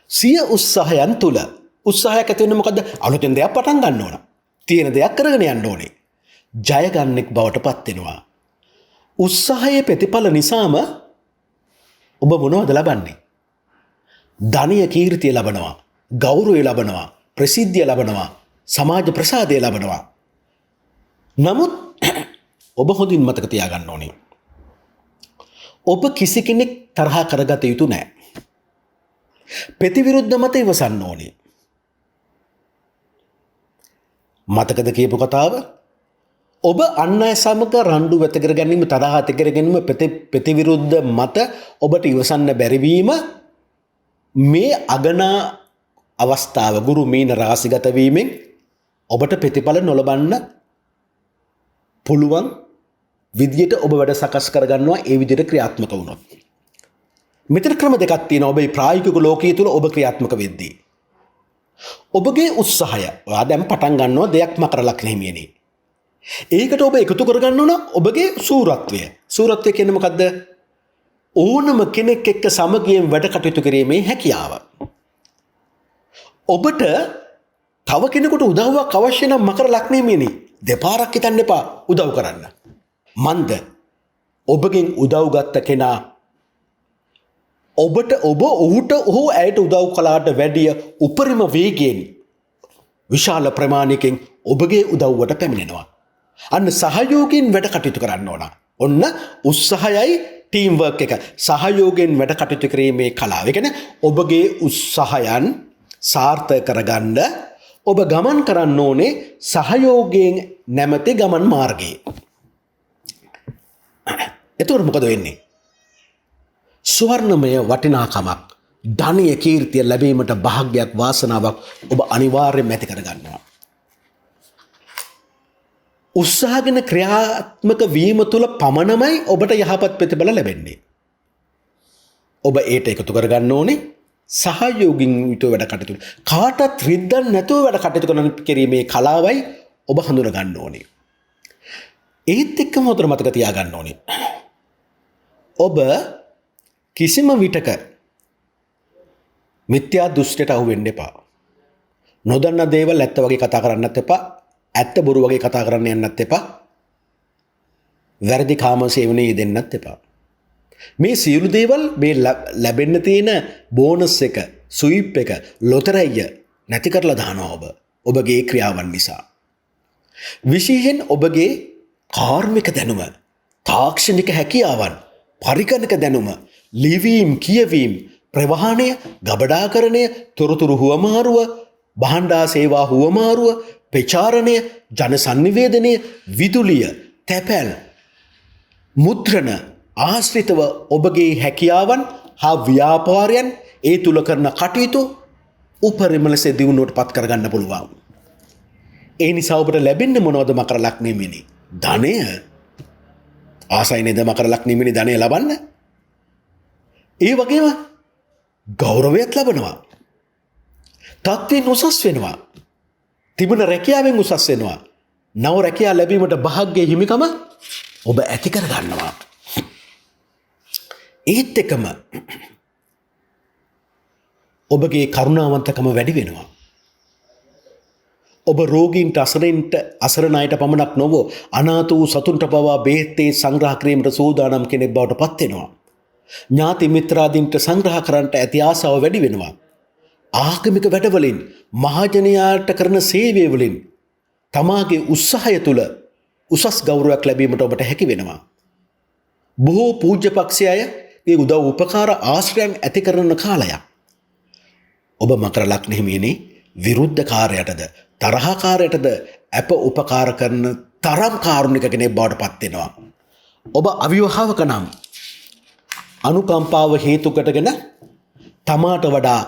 සිය උත්සාහයන් තුල උත්සාහයක් ඇති වෙන්නේ මොකද්ද? අලුතෙන් දෙයක් පටන් ගන්න ඕන. තියෙන දෙයක් කරගෙන යන්න ඕනේ. ජය ගන්නෙක් බවට පත් වෙනවා. උත්සාහයේ ප්‍රතිඵල නිසාම ඔබ මොනවද ලබන්නේ? ධනීය කීර්තිය ලබනවා, ගෞරවය ලබනවා, ප්‍රසිද්ධිය ලබනවා, සමාජ ප්‍රසාදය ලබනවා. නමුත් ඔබ හොඳින් මතක තියාගන්න ඕනේ. ඔබ කිසි කෙනෙක් තරහ කරගත යුතු නැහැ. ප්‍රතිවිරුද්ධ මත ඉවසන්න ඕනේ. මතකද කියපු කතාව? ඔබ අන් අය සමග රණ්ඩු වැත කර ගැනීම, තරහ ඇති කර ගැනීම, ප්‍රතිවිරුද්ධ මත ඔබට ඉවසන්න බැරිවීම මේ අගනා අවස්ථාව ගුරු මීන රාශිගත වීමෙන් ඔබට ප්‍රතිඵල නොලබන්න පුළුවන් විදියට ඔබ වැඩ සකස් කරගන්නවා. ඒ විදියට ක්‍රියාත්මක වුණොත් මෙතන ක්‍රම දෙකක් තියෙනවා. ඔබේ ප්‍රායෝගික ලෝකයේ තුල ඔබ ක්‍රියාත්මක වෙද්දී ඔබගේ උත්සාහය, ඔයා දැන් පටන් ගන්නවා දෙයක් මකරලක් නෙමෙයි. ඒකට ඔබ එකතු කරගන්න ඕන ඔබගේ සූරත්වය. සූරත්වය කියන්නේ මොකද්ද? ඕනම කෙනෙක් එක්ක සමගියෙන් වැඩ කටයුතු කිරීමේ හැකියාව. ඔබට තව කෙනෙකුට උදව්වක් අවශ්‍ය නම් මකරලක් නෙමෙයි. දෙපාරක් හිතන්න එපා උදව් කරන්න. මන්ද ඔබගෙන් උදව් ගත්ත කෙනා ඔබට ඔහුට ඇයට උදව් කළාට වැඩිය උපරිම වේගයෙන් විශාල ප්‍රමාණයකින් ඔබගේ උදව්වට පැමිණෙනවා. අන්න සහයෝගයෙන් වැඩ කටයුතු කරන්න ඕන. ඔන්න උත්සාහයයි ටීම් වර්ක් එක. සහයෝගයෙන් වැඩ කටයුතු කිරීමේ කලාව. ඒ කියන්නේ ඔබගේ උත්සාහයන් සාර්ථක කරගන්න ඔබ ගමන් කරන්න ඕනේ සහයෝගයෙන් නැමැති ගමන් මාර්ගයේ. එතකොට මොකද වෙන්නේ? ස්වර්ණමය වටිනාකමක්, ධනීය කීර්තිය ලැබීමට භාග්‍යයක්, වාසනාවක් ඔබ අනිවාර්යයෙන්ම ඇති කරගන්නවා. උත්සාහගෙන ක්‍රියාත්මක වීම තුළ පමණමයි ඔබට යහපත් ප්‍රතිඵල ලැබෙන්නේ. ඔබ ඒට එකතු කරගන්න ඕනේ සහයෝගින් යුතුව වැඩ කටයුතු. කාටත් රිද්දන් නැතුව වැඩ කටයුතු කරන කිරීමේ කලාවයි ඔබ හඳුන ගන්න ඕනේ. ඒත් එක්කම උතර මතක තියාගන්න ඕනේ. ඔබ කිසිම විටක මිත්‍යා දෘෂ්ටියට අහු වෙන්න එපා. නොදන්න දේවල් ඇත්ත වගේ කතා කරන්නත් එපා. ඇත්ත බොරු වගේ කතා කරන්න යන්නත් එපා. වැරදි කාම සේවනයේ දෙන්නත් එපා. මේ සියලු දේවල් මේ ලැබෙන්න තියෙන බෝනස් එක, ස්වීප් එක, ලොතරැයිය නැති කරලා දානවා ඔබ. ඔබගේ ක්‍රියාවන් නිසා. විශේෂයෙන් ඔබගේ කාර්මික දැනුම, තාක්ෂණික හැකියාවන්, පරිගණක දැනුම, ලිවීම්, කියවීම, ප්‍රවාහනය, ගබඩාකරණය, තොරතුරු හුවමාරුව, භාණ්ඩා සේවා හුවමාරුව, ප්‍රචාරණය, ජන සංනිවේදනය, විදුලිය, තැපැල්, මුද්‍රණ ආශ්‍රිතව ඔබගේ හැකියාවන් හා ව්‍යාපාරයන් ඒ තුල කරන කටයුතු උපරිම ලෙස දියුණුවට පත් කරගන්න පුළුවන්. ඒ නිසා ඔබට ලැබෙන්නේ මොනවද මකරලක් නෙමෙයි. ධනය. ආසයි නේද මකරලක් නෙමෙයි ධනය ලබන්න. ඒ වගේම ගෞරවයත් ලබනවා. තත්ත්වෙන් උසස් වෙනවා. තිබුණ රැකියාවෙන් උසස් වෙනවා. නව රැකියාව ලැබීමට භාග්‍ය හිමිකම ඔබ ඇති කර ගන්නවා. ඒත් එකම ඔබගේ කරුණාවන්තකම වැඩි වෙනවා. ඔබ රෝගීන්ට, අසරණ අයට පමණක් නොව අනාථ වූ සතුන්ට පවා බෙහෙත් සංග්‍රහ කිරීමට සූදානම් කෙනෙක් බවට පත් වෙනවා. ඥාති මිත්‍රාදීන්ට සංග්‍රහ කරන්නට ඇති ආසාව වැඩි වෙනවා. ආගමික වැඩවලින්, මහජනයාට කරන සේවය වලින් තමාගේ උත්සාහය තුළ උසස් ගෞරවයක් ලැබීමට ඔබට හැකි වෙනවා. බොහෝ පූජ්‍ය පක්ෂයගේ උදව් උපකාර ආශ්‍රයන් ඇති කරන කාලයක්. ඔබ මකරලක් නෙමෙයිනේ විරුද්ධ කාර්යයටද, තරහකාරයටද අප උපකාර කරන තරම් කාරුණික කෙනෙක් බවට පත් වෙනවා. ඔබ අවිවාහක නම් අනුකම්පාව හේතු කොටගෙන තමාට වඩා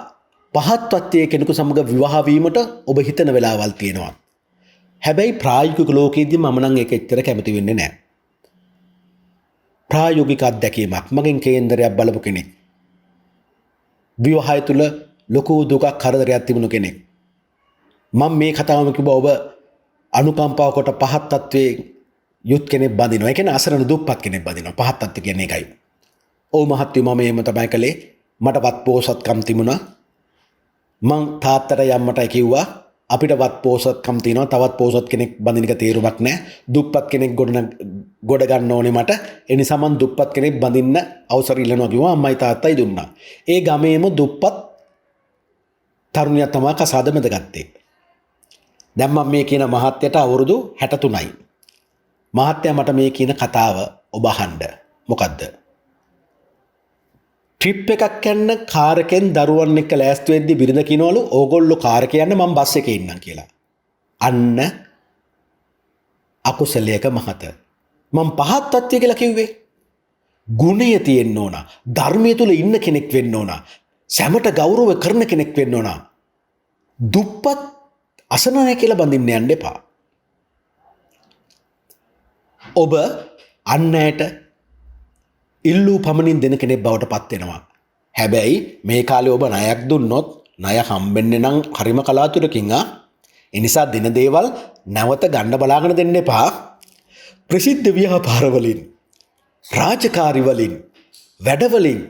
පහත් තත්ත්වයේ කෙනෙකු සමග විවාහ වීමට ඔබ හිතන වෙලාවල් තියෙනවා. හැබැයි ප්‍රායෝගික ලෝකයේදී මම නම් ඒක එච්චර කැමති වෙන්නේ නැහැ. ප්‍රායෝගික අත්දැකීමක් මගෙන් කේන්දරයක් බලපු කෙනෙක්. විවාහය තුළ ලොකු දුකක් කරදරයක් තිබුණු කෙනෙක්. මම මේ කතාවම කිව්වා ඔබ අනුකම්පාව කොට පහත් තත්වයේ යුත් කෙනෙක් බඳිනවා. ඒ කියන්නේ අසරණ දුප්පත් කෙනෙක් බඳිනවා. පහත් තත්ත්ව කියන්නේ ඒකයි. ඔව් මහත්මයා මම එහෙම තමයි කළේ. මටවත් පෝසත්කම් තිබුණා. මං තාත්තට යම්මටයි කිව්වා අපිට වත් පෝසත්කම් තියෙනවා තවත් පෝසත් කෙනෙක් බඳින එක තේරුමක් නැහැ. දුප්පත් කෙනෙක් ගොඩ ගන්න ඕනේ මට. ඒ නිසා මං දුප්පත් කෙනෙක් බඳින්න අවසර ඉල්ලනවා කිව්වා. අම්මයි තාත්තයි දුන්නා. ඒ ගමේම දුප්පත් තරුණියක් තමයි කසාද බැඳගත්තේ. දැන් මම මේ කියන මහත්යට අවුරුදු 63යි. මහත්තයා මට මේ කියන කතාව ඔබ අහන්න. මොකද්ද? ට්‍රිප් එකක් යන්න කාර් එකෙන් දරුවන් එක්ක ලෑස්ති වෙද්දි බිරිඳ කිනවලු ඕගොල්ලෝ කාර් එකේ යන්න මම බස් එකේ ඉන්නම් කියලා. අන්න අකුසලයක මහත. මම පහත් තත්ත්වය කියලා කිව්වේ. ගුණය තියෙන්න ඕන. ධර්මයේ තුල ඉන්න කෙනෙක් වෙන්න ඕන. සැමට ගෞරව කරන කෙනෙක් වෙන්න ඕන. දුප්පත් අසනනය කියලා බඳින්න යන්න එපා. ඔබ අන් අයට ඉල්ලූ පමණින් දෙන කෙනෙක් බවට පත් වෙනවා. හැබැයි මේ කාලේ ඔබ ණයක් දුන්නොත් ණය හම්බෙන්නේ නම් හරිම කලාතුරකින් ඒ නිසා දින දේවල් නැවත ගන්න බලාගෙන දෙන්න එපා. ප්‍රසිද්ධ ව්‍යාපාර වලින් රාජකාරි වලින් වැඩ වලින්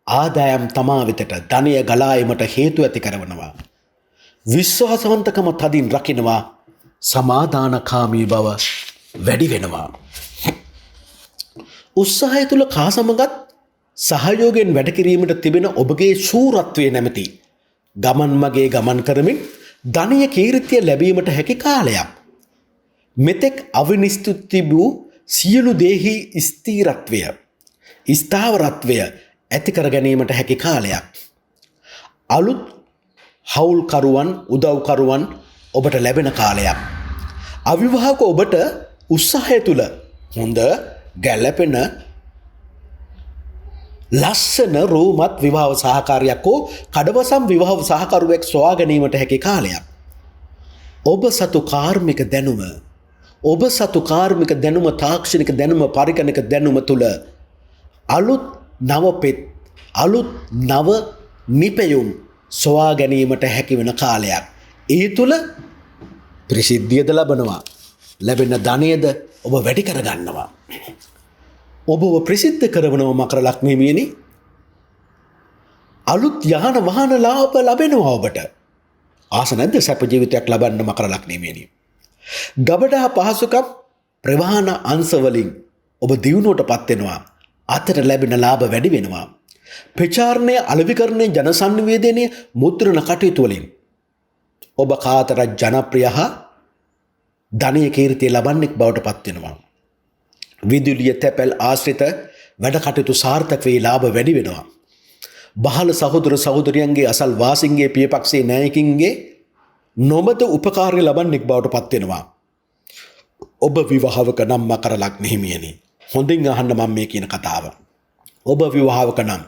ආදායම් තමා වෙතට ධනය ගලා එමට හේතු ඇති කරනවා. විශ්වාසවන්තකම තදින් රකින්නවා. සමාදානකාමී බව වැඩි වෙනවා. උත්සාහය තුළ කා සමගත් සහයෝගයෙන් වැඩ කිරීමට තිබෙන ඔබගේ ශූරත්වය නැමැති ගමන් මගේ ගමන් කරමින් ධනය කීර්තිය ලැබීමට හැකි කාලයක්. මෙතෙක් අවිනිශ්චිත තිබූ සියලු දේහි ස්ථීරත්වය ස්ථාවරත්වය ඇති කර ගැනීමට හැකි කාලයක්. අලුත් හවුල්කරුවන් උදව්කරුවන් ඔබට ලැබෙන කාලයක්. අවිවාහක ඔබට උත්සාහය තුළ හොඳ ගැලපෙන ලස්සන රෝමත් විවාහ සහකාරයක් හෝ කඩවසම් විවාහ සහකරුවෙක් සොයා ගැනීමට හැකි කාලයක්. ඔබ සතු කාර්මික දැනුම තාක්ෂණික දැනුම පරිගණක දැනුම තුළ අලුත් නවපෙත් අලුත් නව නිපැයුම් සොයා ගැනීමට හැකි වෙන කාලයක්. ඒ තුළ ප්‍රසිද්ධියද ලබනවා. ලැබෙන ධනයද ඔබ වැඩි කරගන්නවා. ඔබව ප්‍රසිද්ධ කරවනව මකර ලක්ෂ්මීමියනි. අලුත් යහන වහන ලාභ ලැබෙනවා ඔබට. ආස නැද්ද සැප ජීවිතයක් ලබන්න මකර ලක්ෂ්මීමියනි? ගබඩා පහසුකම් ප්‍රවාහන අංශවලින් ඔබ දියුණුවටපත් වෙනවා. අතට ලැබෙන ලාභ වැඩි වෙනවා. ප්‍රචාරණය අලෙවිකරණය ජනසන්නිවේදනයේ මුද්‍රණ කටයුතු වලින් ඔබ කාතරත් ජනප්‍රිය හා ධනය කීර්තිය ලබන්නෙක් බවට පත් වෙනවා. විදුලිය තැපැල් ආශ්‍රිත වැඩ කටයුතු සාර්ථක වේ ලාභ වැඩි වෙනවා. බහල සහෝදර සහෝදරියන්ගේ අසල් වාසින්ගේ පියපක්ෂයේ නායකින්ගේ නොමද උපකාරය ලබන්නෙක් බවට පත් වෙනවා. ඔබ විවාහවක නම් මකර ලග්නහිමියනි. හොඳින් අහන්න මම මේ කියන කතාව. ඔබ විවාහවක නම්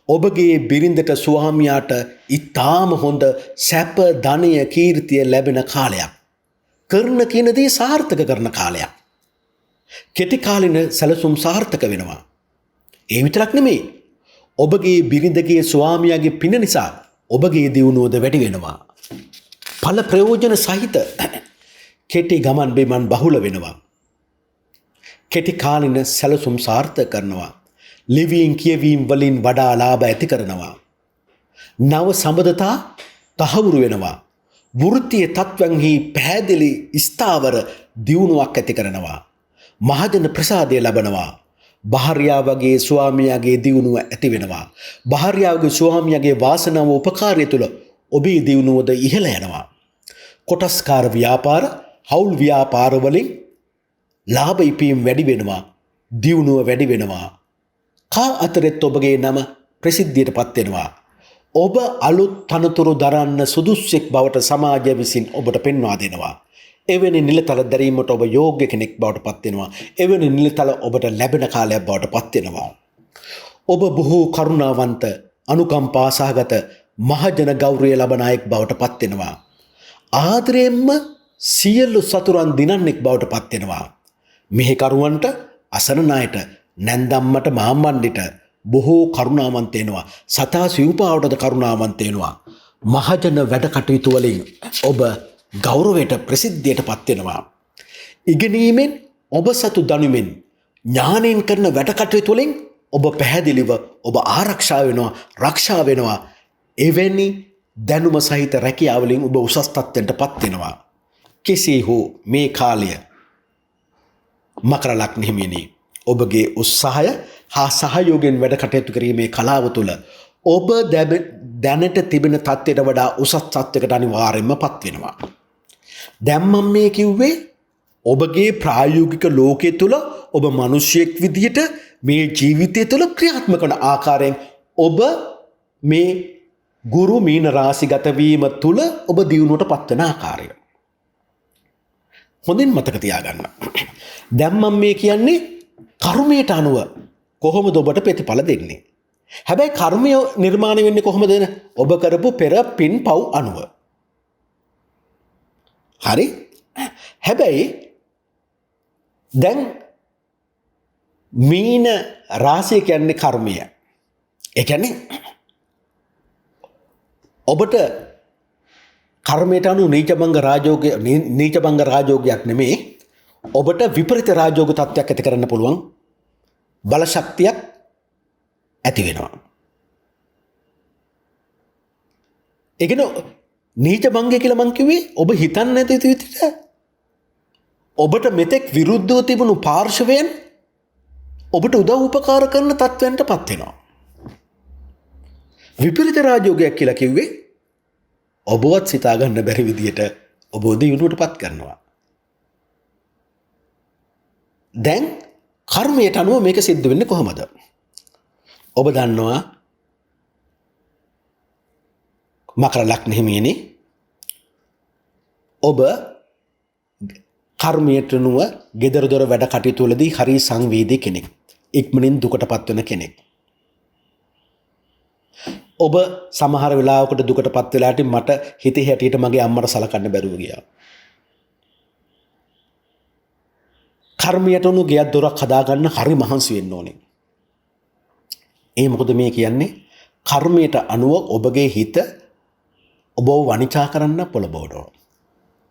ඔබගේ බිරිඳට ස්වාමියාට ඊටාම හොඳ සැප ධනය කීර්තිය ලැබෙන කාලයක්. කරන කියන දේ සාර්ථක කරන කාලයක්. කෙටි කාලින සැලසුම් සාර්ථක වෙනවා. ඒ විතරක් නෙමෙයි. ඔබගේ බිරිඳගේ ස්වාමියාගේ පින නිසා ඔබගේ දියුණුවද වැඩි වෙනවා. ඵල ප්‍රයෝජන සහිත කෙටි ගමන් බිමන් බහුල වෙනවා. කෙටි කාලින සැලසුම් සාර්ථක කරනවා. ලිවීම් කියවීම් වලින් වඩා ලාභ ඇති කරනවා. නව සම්බන්ධතා තහවුරු වෙනවා. වෘත්තීය තත්වයන්හි පැහැදිලි ස්ථාවර දියුණුවක් ඇති කරනවා. මහජන ප්‍රසාදය ලබනවා. භාර්යාවගේ ස්වාමියාගේ දියුණුව ඇති වෙනවා. භාර්යාවගේ ස්වාමියාගේ වාසනාව උපකාරය තුළ ඔබේ දියුණුවද ඉහළ යනවා. කොටස්කාර ව්‍යාපාර හවුල් ව්‍යාපාර වලින් ලාභ ඉපීම් වැඩි වෙනවා. දියුණුව වැඩි වෙනවා. කා අතරෙත් ඔබගේ නම ප්‍රසිද්ධියට පත් වෙනවා. ඔබ අලුත් තනතුරු දරන්න සුදුස්සෙක් බවට සමාජය විසින් ඔබට පෙන්වා දෙනවා. එවැනි නිලතල දැරීමට ඔබ යෝග්‍ය කෙනෙක් බවට පත් වෙනවා. එවැනි නිලතල ඔබට ලැබෙන කාලයක් බවට පත් වෙනවා. ඔබ බොහෝ කරුණාවන්ත අනුකම්පා සහගත මහජන ගෞරවය ලබන අයෙක් බවට පත් වෙනවා. ආදරයෙන්ම සියලු සතුරන් දිනන්නෙක් බවට පත් වෙනවා. මෙහෙකරුවන්ට අසරණ අයට නැන්දම්මට මාමණ්ඩිට බොහෝ කරුණාවන්ත වෙනවා. සතා සිව්පාවටද කරුණාවන්ත වෙනවා. මහජන වැඩ කටයුතු වලින් ඔබ ගෞරවයට ප්‍රසිද්ධියට පත් වෙනවා. ඉගෙනීමෙන් ඔබ සතු දනුමින් ඥාණයෙන් කරන වැඩ කටයුතු වලින් ඔබ පැහැදිලිව ඔබ ආරක්ෂා වෙනවා, රක්ෂා වෙනවා. එවැනි දැනුම සහිත රැකියාවලින් ඔබ උසස් තත්ත්වයට පත් වෙනවා. කෙසේ හෝ මේ කාලය මකර ලග්න හිමියනි, ඔබගේ උත්සාහය හා සහයෝගයෙන් වැඩ කටයුතු කිරීමේ කලාව තුළ ඔබ දැනට තිබෙන තත්ත්වයට වඩා උසස් තත්ත්වයකට අනිවාර්යයෙන්ම පත් වෙනවා. දැන් මම මේ කිව්වේ ඔබගේ ප්‍රායෝගික ලෝකයේ තුල ඔබ මිනිසෙක් විදියට මේ ජීවිතය තුළ ක්‍රියාත්මක වන ආකාරයෙන් ඔබ මේ ගුරු මීන රාශිගත වීම තුළ ඔබ දියුණුවට පත්වන ආකාරය හොඳින් මතක තියාගන්න. දැන් මම මේ කියන්නේ කර්මයට අනුව කොහොමද ඔබට ප්‍රතිඵල දෙන්නේ. හැබැයි කර්මය නිර්මාණය වෙන්නේ කොහොමද? ඔබ කරපු පෙර පින් පව් අනුව. හරි? හැබැයි දැන් මීන රාශිය කියන්නේ කර්මය. ඒ කියන්නේ ඔබට කර්මයට අනුව නීචබංග රාජෝගයක් නෙමෙයි, ඔබට විපරිත රාජෝග තත්ත්වයක් ඇති කරන්න පුළුවන් බල ශක්තියක් ඇති වෙනවා. ඒ කියන්නේ නීචබංගය කියලා මං කිව්වේ ඔබ හිතන්නේ නැති විදිහට ඔබට මෙතෙක් විරුද්ධව තිබුණු පාර්ශවයන් ඔබට උදව් උපකාර කරන තත්ත්වයන්ට පත් වෙනවා. විපරිත රාජෝගයක් කියලා කිව්වේ ඔබවත් සිතා ගන්න බැරි විදියට ඔබ දියුණුවට පත් කරනවා. දැන් කර්මයට අනුව මේක සිද්ධ වෙන්නේ කොහොමද? ඔබ දන්නවා මකර ලග්න හිමියනි, ඔබ කර්මයට අනුව gedara dora වැඩ කටයුතු වලදී හරි සංවේදී කෙනෙක්. ඉක්මනින් දුකට පත් වෙන කෙනෙක්. ඔබ සමහර වෙලාවකට දුකට පත් වෙලාට මට හිතේ හැටියට මගේ අම්මට සලකන්න බැරුව ගියා. කර්මයට අනුව ගෙයක් දොරක් හදාගන්න හරි මහන්සි වෙන්න ඕනේ. ඒ මොකද මේ කියන්නේ කර්මයට අනුව ඔබගේ හිත ඔබව වනිචා කරන්න පොළඹවනවා.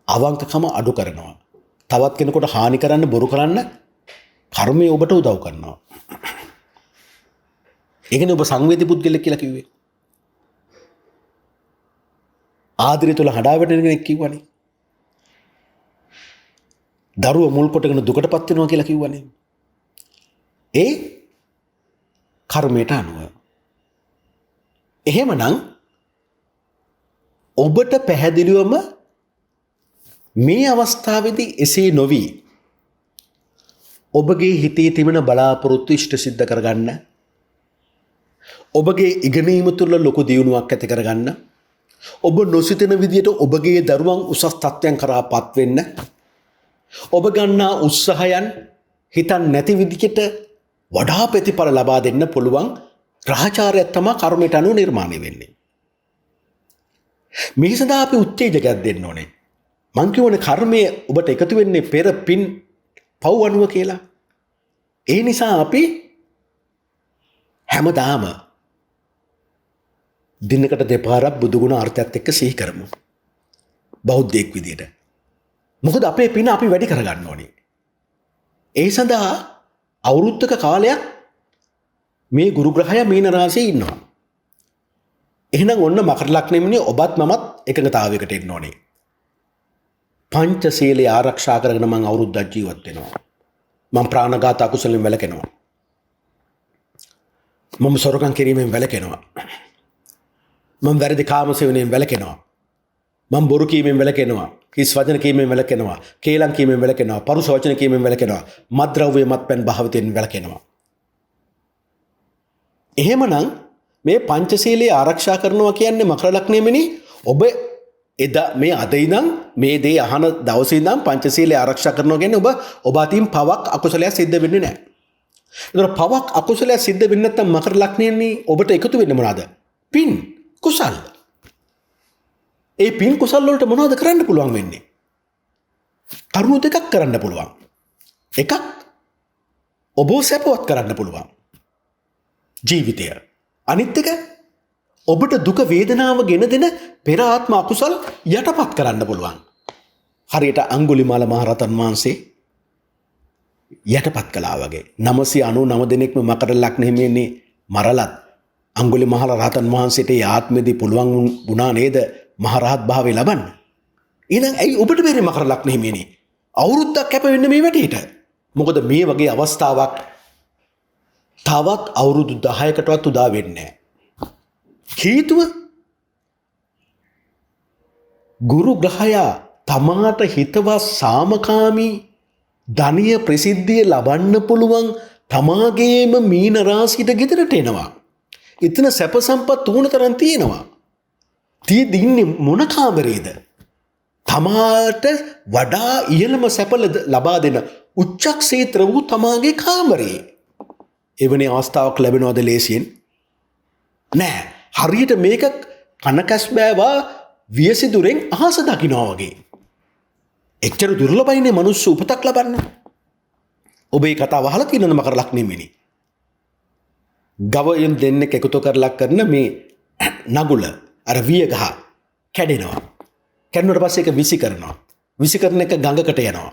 අවංකකම අඩු කරනවා. තවත් කෙනෙකුට හානි කරන්න, බොරු කරන්න කර්මය ඔබට උදව් කරනවා. ඒ කියන්නේ ඔබ සංවේදී පුද්ගලෙක් කියලා කිව්වේ. ආදරය තුල හඩා වැටෙන කෙනෙක් කිව්වනේ. දරුව මුල් කොටගෙන දුකටපත් වෙනවා කියලා කිව්වනේ. ඒ කර්මයට අනුව. එහෙමනම් ඔබට පැහැදිලිවම මේ අවස්ථාවේදී එසේ නොවි ඔබගේ හිතේ තිබෙන බලාපොරොත්තු ඉෂ්ට සිද්ධ කරගන්න, ඔබගේ ඉගෙනීම තුළ ලොකු දියුණුවක් ඇති කරගන්න, ඔබ නොසිතන විදියට ඔබගේ දරුවන් උසස් තත්ත්වයන් කරා පත් වෙන්න, ඔබ ගන්නා උත්සාහයන් හිතන් නැති විදිහට වඩා ප්‍රතිඵල ලබා දෙන්න පුළුවන් ග්‍රහචාරයක් තමයි කර්මයට අනුව නිර්මාණය වෙන්නේ. මේ සඳහා අපි උත්තේජකයක් දෙන්න ඕනේ. මං කියවනේ කර්මය ඔබට එකතු වෙන්නේ පෙර පින් පව් අනුව කියලා. ඒ නිසා අපි හැමදාම දිනකට දෙපාරක් බුදුගුණ අර්ථයත් එක්ක සිහි කරමු. බෞද්ධයෙක් විදියට. මොකද අපේ පින අපි වැඩි කරගන්න ඕනේ. ඒ සඳහා අවුරුද්දක කාලයක් මේ ගුරු ග්‍රහය මීන රාශියේ ඉන්නවා. එහෙනම් ඔන්න මකර ලග්නෙන්නේ ඔබත් මමත් එකඟතාවයකට එන්න ඕනේ. පංචශීලයේ ආරක්ෂා කරගෙන මම අවුරුද්දක් ජීවත් වෙනවා. මම ප්‍රාණඝාත අකුසලෙන් වැළකෙනවා. මම සොරකම් කිරීමෙන් වැළකෙනවා. මම වැරදි කාම සේවනයෙන් වැළකෙනවා. මම බොරු කීමෙන් වැළකෙනවා. කිස් වචන කීමෙන් වැළකෙනවා. කේලම් කීමෙන් වැළකෙනවා. පරුස වචන කීමෙන් වැළකෙනවා. මත්ද්‍රව්‍ය මත්පැන් භාවිතයෙන් වැළකෙනවා. එහෙමනම් මේ පංචශීලයේ ආරක්ෂා කරනවා කියන්නේ මකර ලග්නෙමනේ ඔබ එදා මේ අද ඉඳන් මේ දේ අහන දවසේ ඉඳන් පංචශීලයේ ආරක්ෂා කරනවා කියන්නේ ඔබ අතින් පවක් අකුසලයක් සිද්ධ වෙන්නේ නැහැ. ඒතර පවක් අකුසලයක් සිද්ධ වෙන්නේ නැත්නම් මකර ලග්නෙන්නේ ඔබට එකතු වෙන්නේ මොනවාද? පින්, කුසල්. ඒ පින් කුසල් වලට මොනවද කරන්න පුළුවන් වෙන්නේ? කරුණු දෙකක් කරන්න පුළුවන්. එකක් ඔබ සැපවත් කරන්න පුළුවන් ජීවිතය. අනිත් එක ඔබට දුක වේදනාව ගෙන දෙන පෙර ආත්ම අකුසල් යටපත් කරන්න පුළුවන්. හරියට අංගුලිමාල මහරහතන් වහන්සේ යටපත් කළා වගේ 999 දෙනෙක්ම මකර ලග්න හිමියන්නේ මරලත් අංගුලිමාල රහතන් වහන්සේට ආත්මෙදී පුළුවන් වුණා නේද මහරහත් භාවය ලබන්න. එහෙනම් ඇයි ඔබට බැරි මකර ලග්න හිමියනේ අවුරුද්දක් කැප වෙන්න මේ වැඩේට? මොකද මේ වගේ අවස්ථාවක් තවත් අවුරුදු 10කටවත් උදා වෙන්නේ නැහැ. හේතුව ගුරු ග්‍රහයා තමාට හිතවත් සාමකාමී ධනිය ප්‍රසිද්ධිය ලබන්න පුළුවන් තමාගේම මීන රාශියට ගෙදරට එනවා. එතන සැප සම්පත් උණ තරම් තියෙනවා. තියෙද්දි ඉන්නේ මොන කාමරේද? තමාට වඩා ඉහළම සැප ලබා දෙන උච්චක්ෂේත්‍ර වූ තමාගේ කාමරේ. එවැනි අවස්ථාවක් ලැබෙනවද ලේසියෙන්? නෑ. හරියට මේක කනකස් බෑවා වියසිදුරෙන් අහස දකිනවා වගේ. එච්චර දුර්ලභයිනේ මනුස්ස උපතක් ලබන්න. ඔබ මේ කතාව අහලා තියෙනවද මකර ලග්න හිමියනි? ගවයන් දෙන්නෙක් එකතු කරලා කරන මේ නගුල අර විය ගහ කැඩෙනවා. කැඩුණාට පස්සේ ඒක විසි කරනවා. විසි කරන එක ගඟකට යනවා.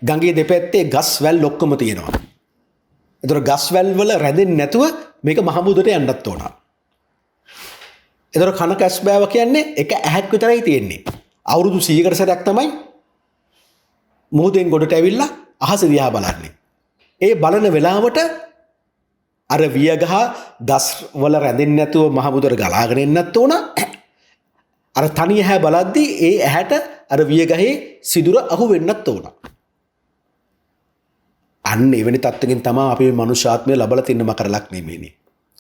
ගඟේ දෙපැත්තේ ගස් වැල් ඔක්කොම තියෙනවා. ඒතර ගස් වැල් වල රැඳෙන්නේ නැතුව මේක මහමුදට යන්නත් ඕන. ඒතර කන කැස්බෑව කියන්නේ එක ඇහැක් විතරයි තියෙන්නේ. අවුරුදු 100කට සැරයක් තමයි මුහුදෙන් ගොඩට ඇවිල්ලා අහස දිහා බලන්නේ. ඒ බලන වෙලාවට අර වියගහ ගස් වල රැඳෙන්නේ නැතුව මහමුදට ගලාගෙන එන්නත් ඕන. අර තනි ඇහැ බලද්දී ඒ ඇහැට අර වියගහේ සිදුර අහු වෙන්නත් ඕන. අන්න එවැනි තත්ත්වකින් තමයි අපි මනුෂ්‍යාත්මය ලබලා තින්න මකර ලග්න හිමියනි.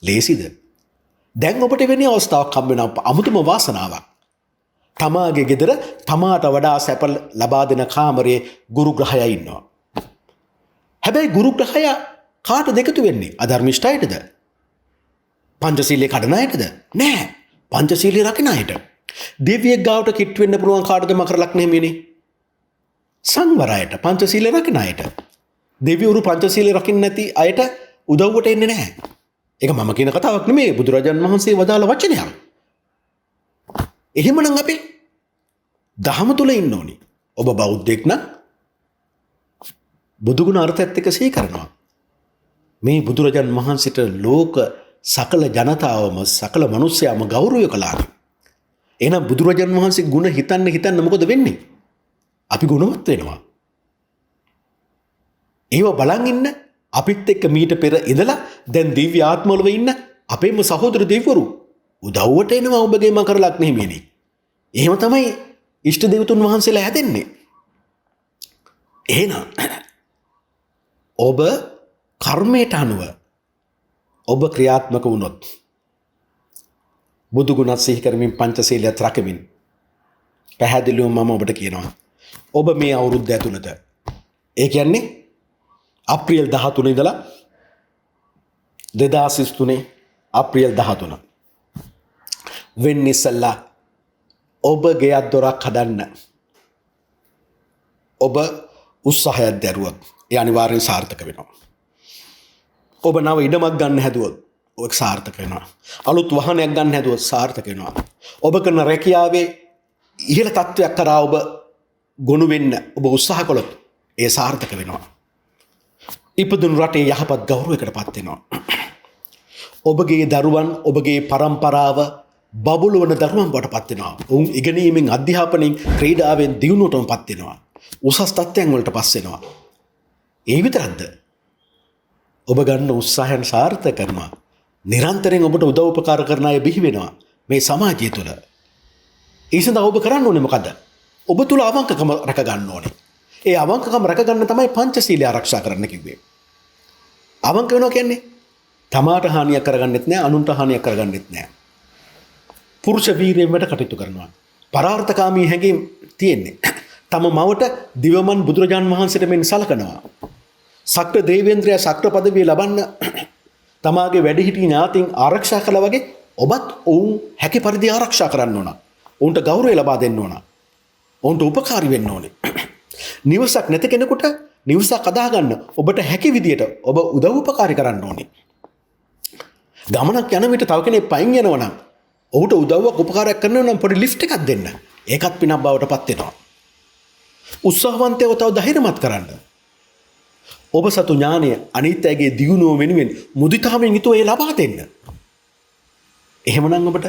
ලේසිද? දැන් ඔබට වෙන අවස්ථාවක් හම්බ වෙනවා අමුතුම වාසනාවක්. තමාගේ ගෙදර තමාට වඩා සැප ලබා දෙන කාමරයේ ගුරු ග්‍රහයා ඉන්නවා. හැබැයි ගුරු ග්‍රහයා කාටද එකතු වෙන්නේ? අධර්මිෂ්ඨයටද? පංචශීලයේ කඩන අයටද? නෑ. පංචශීලයේ රකින්න අයට. දෙවියෙක් ගාවට කිට් වෙන්න පුළුවන් කාටද මකර ලග්න හිමියනි? සංවරයට, පංචශීලයේ රකින්න අයට. දෙවිවරු පංචශීලයේ රකින්න නැති අයට උදව්වට එන්නේ නැහැ. ඒක මම කියන කතාවක් නෙමෙයි බුදුරජාන් වහන්සේ වදාළ වචනයක්. එහෙමනම් අපි දහම තුල ඉන්න ඕනි. ඔබ බෞද්ධෙක් නම් බුදුගුණ අර්ථයත් එක්ක සිහි කරනවා. මේ බුදුරජාන් වහන්සේට ලෝක සකල ජනතාවම සකල මිනිස්යාම ගෞරවය කළා. එහෙනම් බුදුරජාන් වහන්සේ ගුණ හිතන්න මොකද වෙන්නේ? අපි ගුණවත් වෙනවා. ඒව බලන් ඉන්න අපිත් එක්ක මීට පෙර ඉඳලා දැන් දිව්‍ය ආත්මවල ඉන්න අපේම සහෝදර දෙවිවරු උදව්වට එනවා ඔබගේ මකර ලග්න හිමියනි. එහෙම තමයි ඉෂ්ට දෙවතුන් වහන්සේලා හැදෙන්නේ. එහෙනම් ඔබ කර්මයට අනුව ඔබ ක්‍රියාත්මක වුණොත් බුදු ගුණත් සිහි කරමින් පංචශීලයත් රැකමින් පැහැදිලිවම මම ඔබට කියනවා ඔබ මේ අවුරුද්ද ඇතුළත ඒ කියන්නේ අප්‍රියල් 13 ඉඳලා 2023 අප්‍රියල් 13 වෙන්න ඉස්සෙල්ලා ඔබ ගෙයක් දොරක් හදන්න ඔබ උත්සාහයක් දැරුවොත් ඒ අනිවාර්යෙන් සාර්ථක වෙනවා. ඔබ නව ඉඩමක් ගන්න හැදුවොත් ඔක සාර්ථක වෙනවා. අලුත් වාහනයක් ගන්න හැදුවොත් සාර්ථක වෙනවා. ඔබ කරන රැකියාවේ ඉහළ තත්ත්වයක් කරා ඔබ ගොනු වෙන්න ඔබ උත්සාහ කළොත් ඒ සාර්ථක වෙනවා. ඉපදුණු රටේ යහපත් ගෞරවයකට පත් වෙනවා. ඔබගේ දරුවන් ඔබගේ පරම්පරාව බබළුවන දරුවන් බවට පත් වෙනවා. උන් ඉගෙනීමෙන් අධ්‍යාපනයෙන් ක්‍රීඩාවෙන් දියුණුවටම පත් වෙනවා. උසස් තත්ත්වයන් වලට පස් වෙනවා. ඒ විතරක්ද? ඔබ ගන්න උත්සාහයන් සාර්ථක කරනවා. නිරන්තරයෙන් ඔබට උදව් උපකාර කරන අය බිහි වෙනවා මේ සමාජය තුළ. ඒ සඳහා ඔබ කරන්න ඕනේ මොකද? ඔබ තුල අවංකකම රැක ගන්න ඕනේ. ඒ අවංකකම රැක ගන්න තමයි පංචශීලය ආරක්ෂා කරන්න කිව්වේ. අවංක වෙනවා කියන්නේ තමාට හානියක් කරගන්නෙත් නෑ, අනුන්ට හානියක් කරගන්නෙත් නෑ. පුරුෂ වීරියෙන් වැඩ කටයුතු කරනවා. පරාර්ථකාමී හැඟීම් තියෙන්නේ. තම මවට දිවමන් බුදුරජාන් වහන්සේට මෙන් සලකනවා. සක්‍ර දේවේන්ද්‍රයා සක්‍ර පදවිය ලබන්න තමාගේ වැඩිහිටි ඥාතීන් ආරක්ෂා කළා වගේ ඔබත් ඔවුන් හැකි පරිදි ආරක්ෂා කරන්න ඕන. ඔවුන්ට ගෞරවය ලබා දෙන්න ඕන. ඔවුන්ට උපකාරී වෙන්න ඕනේ. නිවසක් නැති කෙනෙකුට නිවසක් හදාගන්න ඔබට හැකි විදියට ඔබ උදව් උපකාර කරන්න ඕනේ. ගමනක් යන විට තව කෙනෙක් පයින් යනවා නම් ඔහුට උදව්වක් උපකාරයක් කරනවා නම් පොඩි ලිෆ්ට් එකක් දෙන්න. ඒකත් පිනක් බවට පත් වෙනවා. උත්සාහවන්තයව තව ධෛර්යමත් කරන්න. ඔබ සතු ඥානය අනිත් අයගේ දියුණුව වෙනුවෙන් මුදිතාවෙන් යුතුව ඒ ලබා දෙන්න. එහෙමනම් ඔබට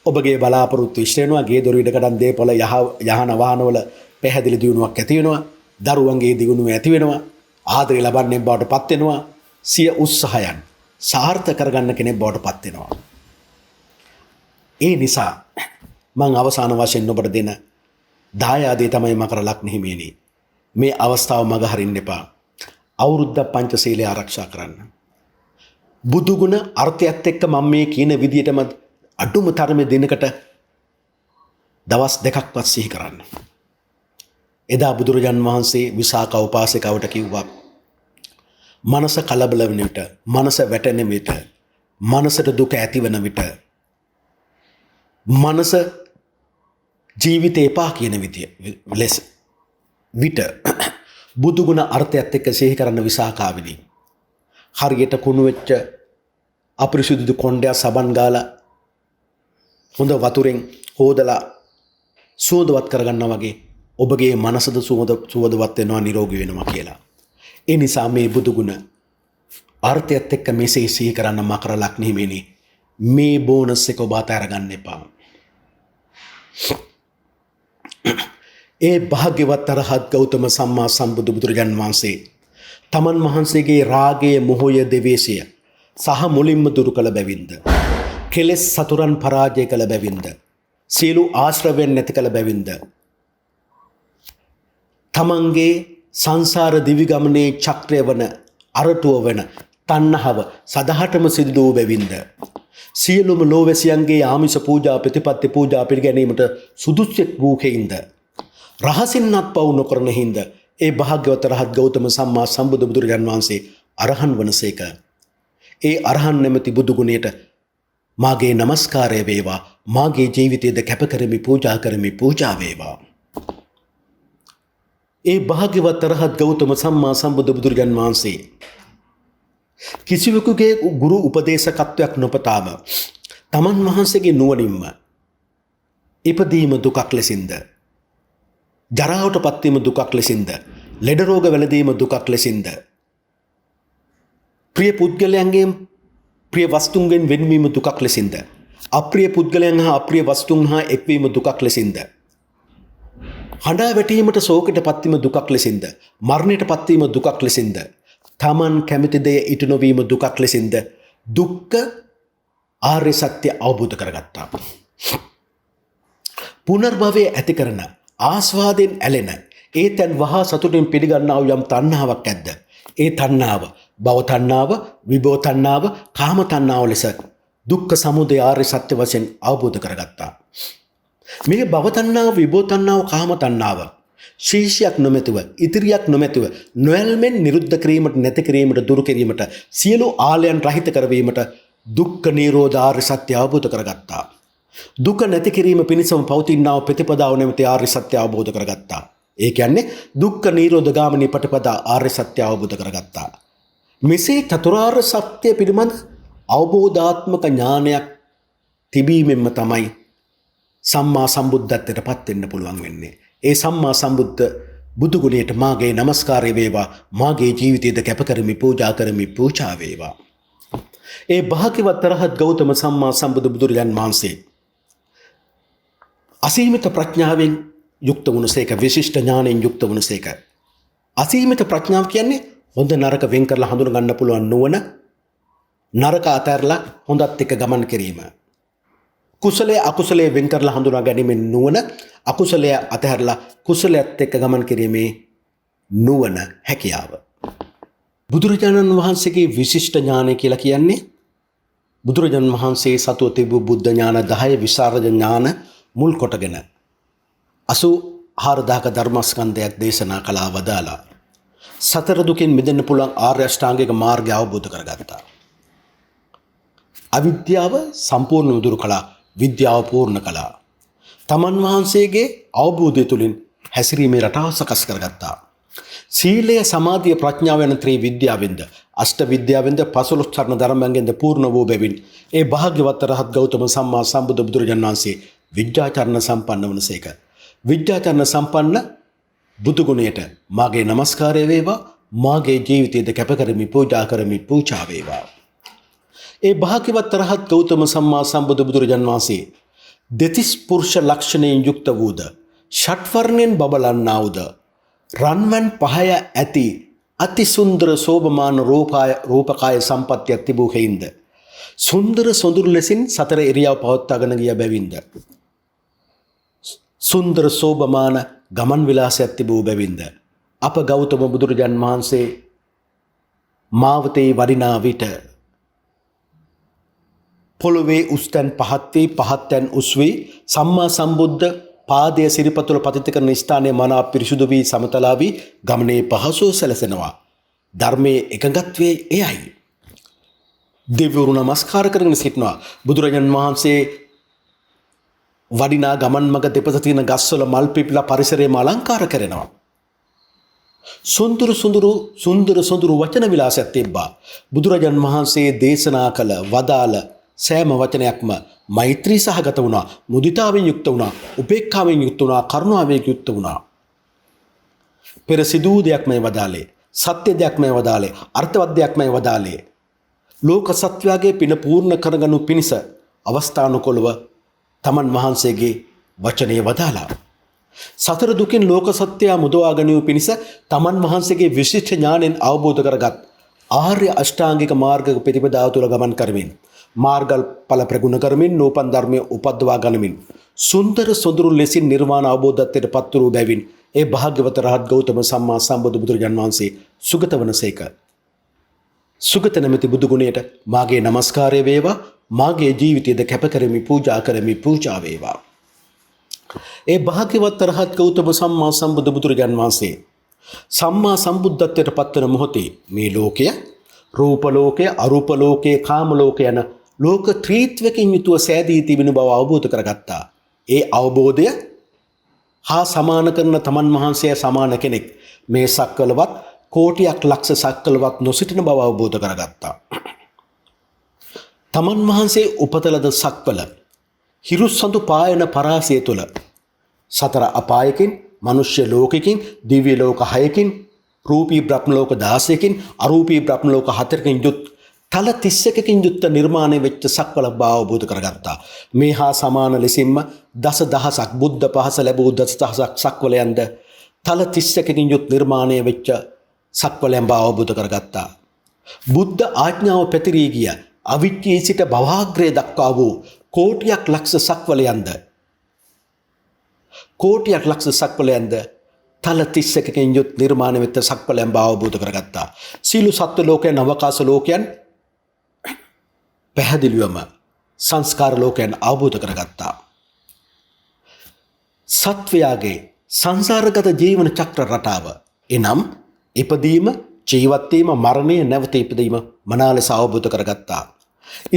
ඔබගේ බලාපොරොත්තු ඉෂ්ට වෙනවා. ගේ දොර ඉඩකඩම් දේපොළ යහන වාහනවල පැහැදිලි දියුණුවක් ඇති වෙනවා. දරුවන්ගේ දියුණුව ඇති වෙනවා. ආදරය ලබන්නේ බවට පත් වෙනවා. සිය උත්සාහයන් සාර්ථක කරගන්න කෙනෙක් බවට පත් වෙනවා. ඒ නිසා මම අවසාන වශයෙන් ඔබට දෙන දායාදේ තමයි මකර ලග්න හිමියනි. මේ අවස්ථාව මග හරින්න එපා. අවුරුද්ද පංචශීලය ආරක්ෂා කරන්න. බුදුගුණ අර්ථයත් එක්ක මම මේ කියන විදියටම අඩුම තරමේ දිනකට දවස් දෙකක්වත් සිහි කරන්න. එදා බුදුරජාන් වහන්සේ විසාක උපාසිකාවට කිව්වා මනස කලබල වෙන විට, මනස වැටෙන විට, මනසට දුක ඇතිවන විට, මනස ජීවිතේ එපා කියන ලෙස විට බුදුගුණ අර්ථයත් එක්ක සිහි කරන්න විසාකාවිනි. හරියට කුණු වෙච්ච අපරිසුදු කොණ්ඩය සබන් ගාලා හොඳ වතුරෙන් හොදලා සුවඳවත් කරගන්නා වගේ ඔබගේ මනසද සුවඳවත් වෙනවා, නිරෝගී වෙනවා කියලා. ඒ නිසා මේ බුදුගුණ අර්ථයත් එක්ක මෙසේ සිහි කරන්න මකර ලග්න හිමියනි. මේ බෝනස් එක ඔබ අතහැරගන්න එපා. ඒ භාග්‍යවත් අරහත් ගෞතම සම්මා සම්බුදු බුදුරජාන් වහන්සේ තමන් වහන්සේගේ රාගය, මොහොය, දෙවේශය සහ මුලින්ම දුරු කළ බැවින්ද, කෙලෙස් සතුරන් පරාජය කළ බැවින්ද, සියලු ආශ්‍රවයන් නැති කළ බැවින්ද, තමන්ගේ සංසාර දිවි ගමනේ චක්‍රය වන අරටුව වන තණ්හාව සදහටම සිදු වූ බැවින්ද, සියලුම ලෝවැසියන්ගේ ආමිෂ පූජා, ප්‍රතිපත්ති පූජා පිළිගැනීමට සුදුස්සෙක් වූ හේින්ද, රහසින්වත් පවු නොකරන හින්ද ඒ භාග්‍යවත් රහත් ගෞතම සම්මා සම්බුදු බුදුරජාන් වහන්සේ අරහන් වනසේක. ඒ අරහන් නැමැති බුදු ගුණයට මාගේ নমස්කාරය වේවා. මාගේ ජීවිතයේද කැප කරමි, පූජා කරමි, පූජා වේවා. ඒ භාග්‍යවත් රහත් ගෞතම සම්මා සම්බුදු බුදුරජාන් වහන්සේ කිසිවෙකුගේ ගුරු උපදේශකත්වයක් නොපතාම තමන් වහන්සේගේ නුවණින්ම ඉපදීම දුකක් ලෙසින්ද, ජරාවට පත්වීම දුකක් ලෙසින්ද, ලෙඩ රෝග වැළඳීම දුකක් ලෙසින්ද, ප්‍රිය පුද්ගලයන්ගෙන් ප්‍රිය වස්තුන්ගෙන් වෙන්වීම දුකක් ලෙසින්ද, අප්‍රිය පුද්ගලයන් හා අප්‍රිය වස්තුන් හා එක්වීම දුකක් ලෙසින්ද, හඬා වැටීමට ශෝකයට පත්වීම දුකක් ලෙසින්ද, මරණයට පත්වීම දුකක් ලෙසින්ද, තමන් කැමති දේ ඉටු නොවීම දුකක් ලෙසින්ද දුක්ඛ ආර්ය සත්‍ය අවබෝධ කරගත්තා. පුනර්භවයේ ඇති කරන ආස්වාදයෙන් ඇලෙන ඒ තැන් වහා සතුටින් පිළිගන්නා වූ යම් තණ්හාවක් ඇද්ද, ඒ තණ්හාව භව තණ්හාව, විභව තණ්හාව, කාම තණ්හාව ලෙස දුක්ඛ සමුදය ආර්ය සත්‍ය වශයෙන් අවබෝධ කරගත්තා. මේ භව තණ්හාව, විභව තණ්හාව, කාම තණ්හාව ශීර්ෂයක් නොමැතිව, ඉතිරියක් නොමැතිව නොයල්මෙන් නිරුද්ධ කිරීමට, නැති කිරීමට, දුරු කිරීමට, සියලු ආලයන් රහිත කරවීමට දුක්ඛ නිරෝධ ආර්ය සත්‍ය අවබෝධ කරගත්තා. දුක නැති කිරීම පිණිසම පවතිනා ප්‍රතිපදාව නැමැති ආර්ය සත්‍ය අවබෝධ කරගත්තා. ඒ කියන්නේ දුක්ඛ නිරෝධ ගාමිනී ප්‍රතිපදා ආර්ය සත්‍ය අවබෝධ කරගත්තා. මෙසේ චතුරාර්ය සත්‍ය පිළිබඳ අවබෝධාත්මක ඥානයක් තිබීමෙන්ම තමයි සම්මා සම්බුද්ධත්වයට පත් වෙන්න පුළුවන් වෙන්නේ. ඒ සම්මා සම්බුද්ධ බුදු ගුණයට මාගේ নমස්කාරය වේවා. මාගේ ජීවිතයේද කැප කරමි, පූජා කරමි, පූජා වේවා. ඒ භාග්‍යවත් රහත් ගෞතම සම්මා සම්බුදු බුදුරජාන් වහන්සේ අසීමිත ප්‍රඥාවෙන් යුක්ත වුණසේක, විශිෂ්ට ඥාණයෙන් යුක්ත වුණසේක. අසීමිත ප්‍රඥාව කියන්නේ හොඳ නරක වෙන් කරලා හඳුන ගන්න පුළුවන් නුවණ, නරක අතහැරලා හොඳත් එක්ක ගමන් කිරීම. කුසලයේ අකුසලයේ වෙන් කරලා හඳුනා ගැනීමෙන් නුවණ, අකුසලයේ අතහැරලා කුසලයට එක්ක ගමන් කිරීමේ නුවණ, හැකියාව. බුදුරජාණන් වහන්සේගේ විශිෂ්ට ඥානය කියලා කියන්නේ බුදුරජාණන් වහන්සේ සතුව තිබූ බුද්ධ ඥාන 10 විසරද ඥාන මුල් කොටගෙන 84000ක ධර්මස්කන්ධයක් දේශනා කළා, වදාලා. සතර දුකින් මිදෙන්න පුළුවන් ආර්ය අෂ්ටාංගික මාර්ගය අවබෝධ කරගත්තා. අවිද්‍යාව සම්පූර්ණව දුරු කළා, විද්‍යාව පූර්ණ කළා. තමන් වහන්සේගේ අවබෝධය තුළින් හැසිරීමේ රටාව සකස් කරගත්තා. සීලය සමාධිය ප්‍රඥාව යන ත්‍රි විද්‍යාවෙන්ද අෂ්ට විද්‍යාවෙන්ද 15 චරණ ධර්මයන්ගෙන්ද පූර්ණ වූ බැවින් ඒ භාග්‍යවත් රහත් ගෞතම සම්මා සම්බුදු බුදුරජාණන් වහන්සේ විද්‍යාචරණ සම්පන්න වනසේක. විද්‍යාචරණ සම්පන්න බුදු ගුණයට මාගේ নমස්කාරය වේවා. මාගේ ජීවිතයේද කැප කරමි පූජා කරමි පූජා වේවා. ඒ භාග්‍යවත් රහත් ගෞතම සම්මා සම්බුදු බුදුරජාණන් වහන්සේ දෙතිස් පුරුෂ ලක්ෂණයෙන් යුක්ත වූද ෂට්වර්ණයෙන් බබලන්නා වූද රන්වන් පහය ඇති අති සුන්දර සෝභමාන රූපකාය සම්පත්තියක් තිබූ හේින්ද සුන්දර සොඳුරු ලෙසින් සතර ඉරියව් පවත්වාගෙන ගිය බැවින්ද සුන්දර සෝභමාන ගමන් විලාසයක් තිබූ බැවින්ද අප ගෞතම බුදුරජාන් වහන්සේ මාවතේ වඩිනා විට පොළොවේ උස්තැන් පහත් වී පහත්යන් උස් වී සම්මා සම්බුද්ධ පාදය සිරිපතුල පතිත කරන ස්ථානයේ මනා පිරිසුදු වී සමතලා වී ගමනේ පහසුව සැලසෙනවා. ධර්මයේ එකඟත්වයේ එයයි. දෙවිවරු නමස්කාර කරගෙන සිටනවා. බුදුරජාණන් වහන්සේ වඩිනා ගමන් මඟ දෙපස තියෙන ගස්වල මල් පිපිලා පරිසරයම අලංකාර කරනවා. සුන්දර සොඳුරු වචන විලාසයක් තිබ්බා. බුදුරජාණන් වහන්සේ දේශනා කළ වදාළ සෑම වචනයක්ම මෛත්‍රී සහගත වුණා, මුදිතාවෙන් යුක්ත වුණා, උපේක්ඛාවෙන් යුක්ත වුණා, කරුණාවෙන් යුක්ත වුණා. පෙර සිදූ දෙයක්මයි වදාළේ, සත්‍ය දෙයක්මයි වදාළේ, අර්ථවත් දෙයක්මයි වදාළේ. ලෝක සත්වයාගේ පින පූර්ණ කරගනු පිණිස අවස්ථානුකූලව තමන් වහන්සේගේ වචනේ වදාළා. සතර දුකින් ලෝක සත්‍යය මුදවා ගැනීම පිණිස තමන් වහන්සේගේ විශිෂ්ට ඥාණයෙන් අවබෝධ කරගත් ආර්ය අෂ්ටාංගික මාර්ග ප්‍රතිපදාව තුළ ගමන් කරමින් මාර්ගල් ඵල ප්‍රගුණ කරමින් නූපන් ධර්මයේ උපද්දවා ගනිමින් සුන්දර සොඳුරු ලෙසින් නිර්වාණ අවබෝධත්වයට පත් වූ බැවින් ඒ භාග්‍යවත රහත් ගෞතම සම්මා සම්බුදු බුදුරජාණන් වහන්සේ සුගත වනසේක. සුගත නැමැති බුදු ගුණයට මාගේ নমස්කාරය වේවා. මාගේ ජීවිතයේද කැප කරමි පූජා කරමි පූජා වේවා. ඒ භාග්‍යවත් රහත් ගෞතම සම්මා සම්බුදු බුදුරජාණන් වහන්සේ සම්මා සම්බුද්ධත්වයට පත්වන මොහොතේ මේ ලෝකය රූප ලෝකය, අරූප ලෝකය, කාම ලෝකය යන ලෝක ත්‍රිත්වකින් යුතුව සෑදී තිබෙන බව අවබෝධ කරගත්තා. ඒ අවබෝධය හා සමාන කරන තමන් වහන්සේ සමාන කෙනෙක් මේ සක්වලවත් කෝටියක් ලක්ෂ සක්වලවත් නොසිටින බව අවබෝධ කරගත්තා. තමන් වහන්සේ උපතලද සක්වල හිරුස්සඳු පායන පරාසය තුළ සතර අපායකින්, මනුෂ්‍ය ලෝකකින්, දිව්‍ය ලෝක 6කින්, රූපී බ්‍රහ්ම ලෝක 16කින්, අරූපී බ්‍රහ්ම ලෝක 4කින් යුත් තල 31කින් යුත් නිර්මාණය වෙච්ච සක්වල බව අවබෝධ කරගත්තා. මේ හා සමාන ලෙසින්ම දසදහසක් බුද්ධ පහස ලැබූ දසදහසක් සක්වලයන්ද තල 31කින් යුත් නිර්මාණය වෙච්ච සක්වලයන් බව අවබෝධ කරගත්තා. බුද්ධ ආඥාව පැතිරී ගිය අවිච්ඡේ සිට භවග්‍රය දක්වා වූ කෝටියක් ලක්ෂ සක්වලයන්ද තල 31කින් යුත් නිර්මාණය වෙච්ච සක්වලයන් බව අවබෝධ කරගත්තා. සීල සත්ව ලෝකයන්, අවකාශ ලෝකයන් පැහැදිලිවම සංස්කාර ලෝකයන් අවබෝධ කරගත්තා. සත්වයාගේ සංසාරගත ජීවන චක්‍ර රටාව එනම් ඉපදීම, ජීවත් වීම, මරණය, නැවත ඉපදීම මනා ලෙස අවබෝධ කරගත්තා.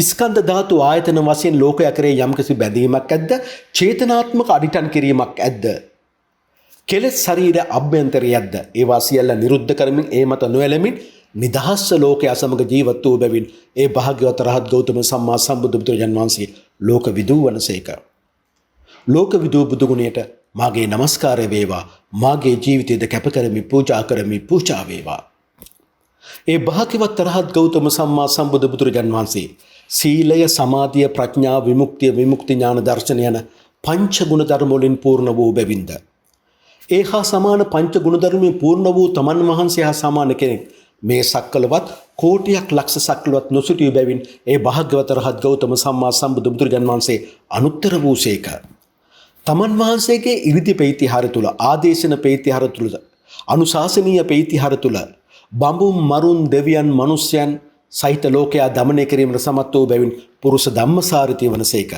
ස්කන්ධ ධාතු ආයතන වශයෙන් ලෝකය කරේ යම්කිසි බැඳීමක් ඇද්ද? චේතනාත්මක අඩිටන් කිරීමක් ඇද්ද? කෙලෙස් ශරීර අභ්‍යන්තරයක්ද? ඒවා සියල්ල නිරුද්ධ කරමින් ඒ මත නොයැලෙමින් නිදහස් ලෝකයේ අසමග ජීවත් වූ බැවින් ඒ භාග්‍යවත් රහත් ගෞතම සම්මා සම්බුදු බුදුරජාණන් වහන්සේ ලෝක විදූ වනසේක. ලෝක විදූ බුදු ගුණයට මාගේ নমස්කාරය වේවා. මාගේ ජීවිතයේද කැප කරමි පූජා කරමි පූජා වේවා. ඒ භාග්‍යවත් රහත් ගෞතම සම්මා සම්බුදු බුදුරජාණන් වහන්සේ සීලය, සමාධිය, ප්‍රඥා, විමුක්තිය, විමුක්ති ඥාන දර්ශන යන පංච ගුණ ධර්ම වලින් පූර්ණ වූ බැවින්ද ඒ හා සමාන පංච ගුණ ධර්මයෙන් පූර්ණ වූ තමන් වහන්සේ හා සමාන කෙනෙක් මේ සක්වලවත් කෝටියක් ලක්ෂ සක්වලවත් නොසිටිය බැවින් ඒ භාග්‍යවත් රහත් ගෞතම සම්මා සම්බුදු බුදුරජාණන් වහන්සේ අනුත්තර වූසේක. තමන් වහන්සේගේ ඉරිදි පෙයිතිහාර තුල, ආදේශන පෙයිතිහාර තුල, අනුශාසනීය පෙයිතිහාර තුල බඹුන්, මරුන්, දෙවියන්, මනුෂ්‍යයන් සහිත ලෝකයා දමනය කිරීමට සමත් වූ බැවින් පුරුෂ ධම්මසාරථී වනසේක.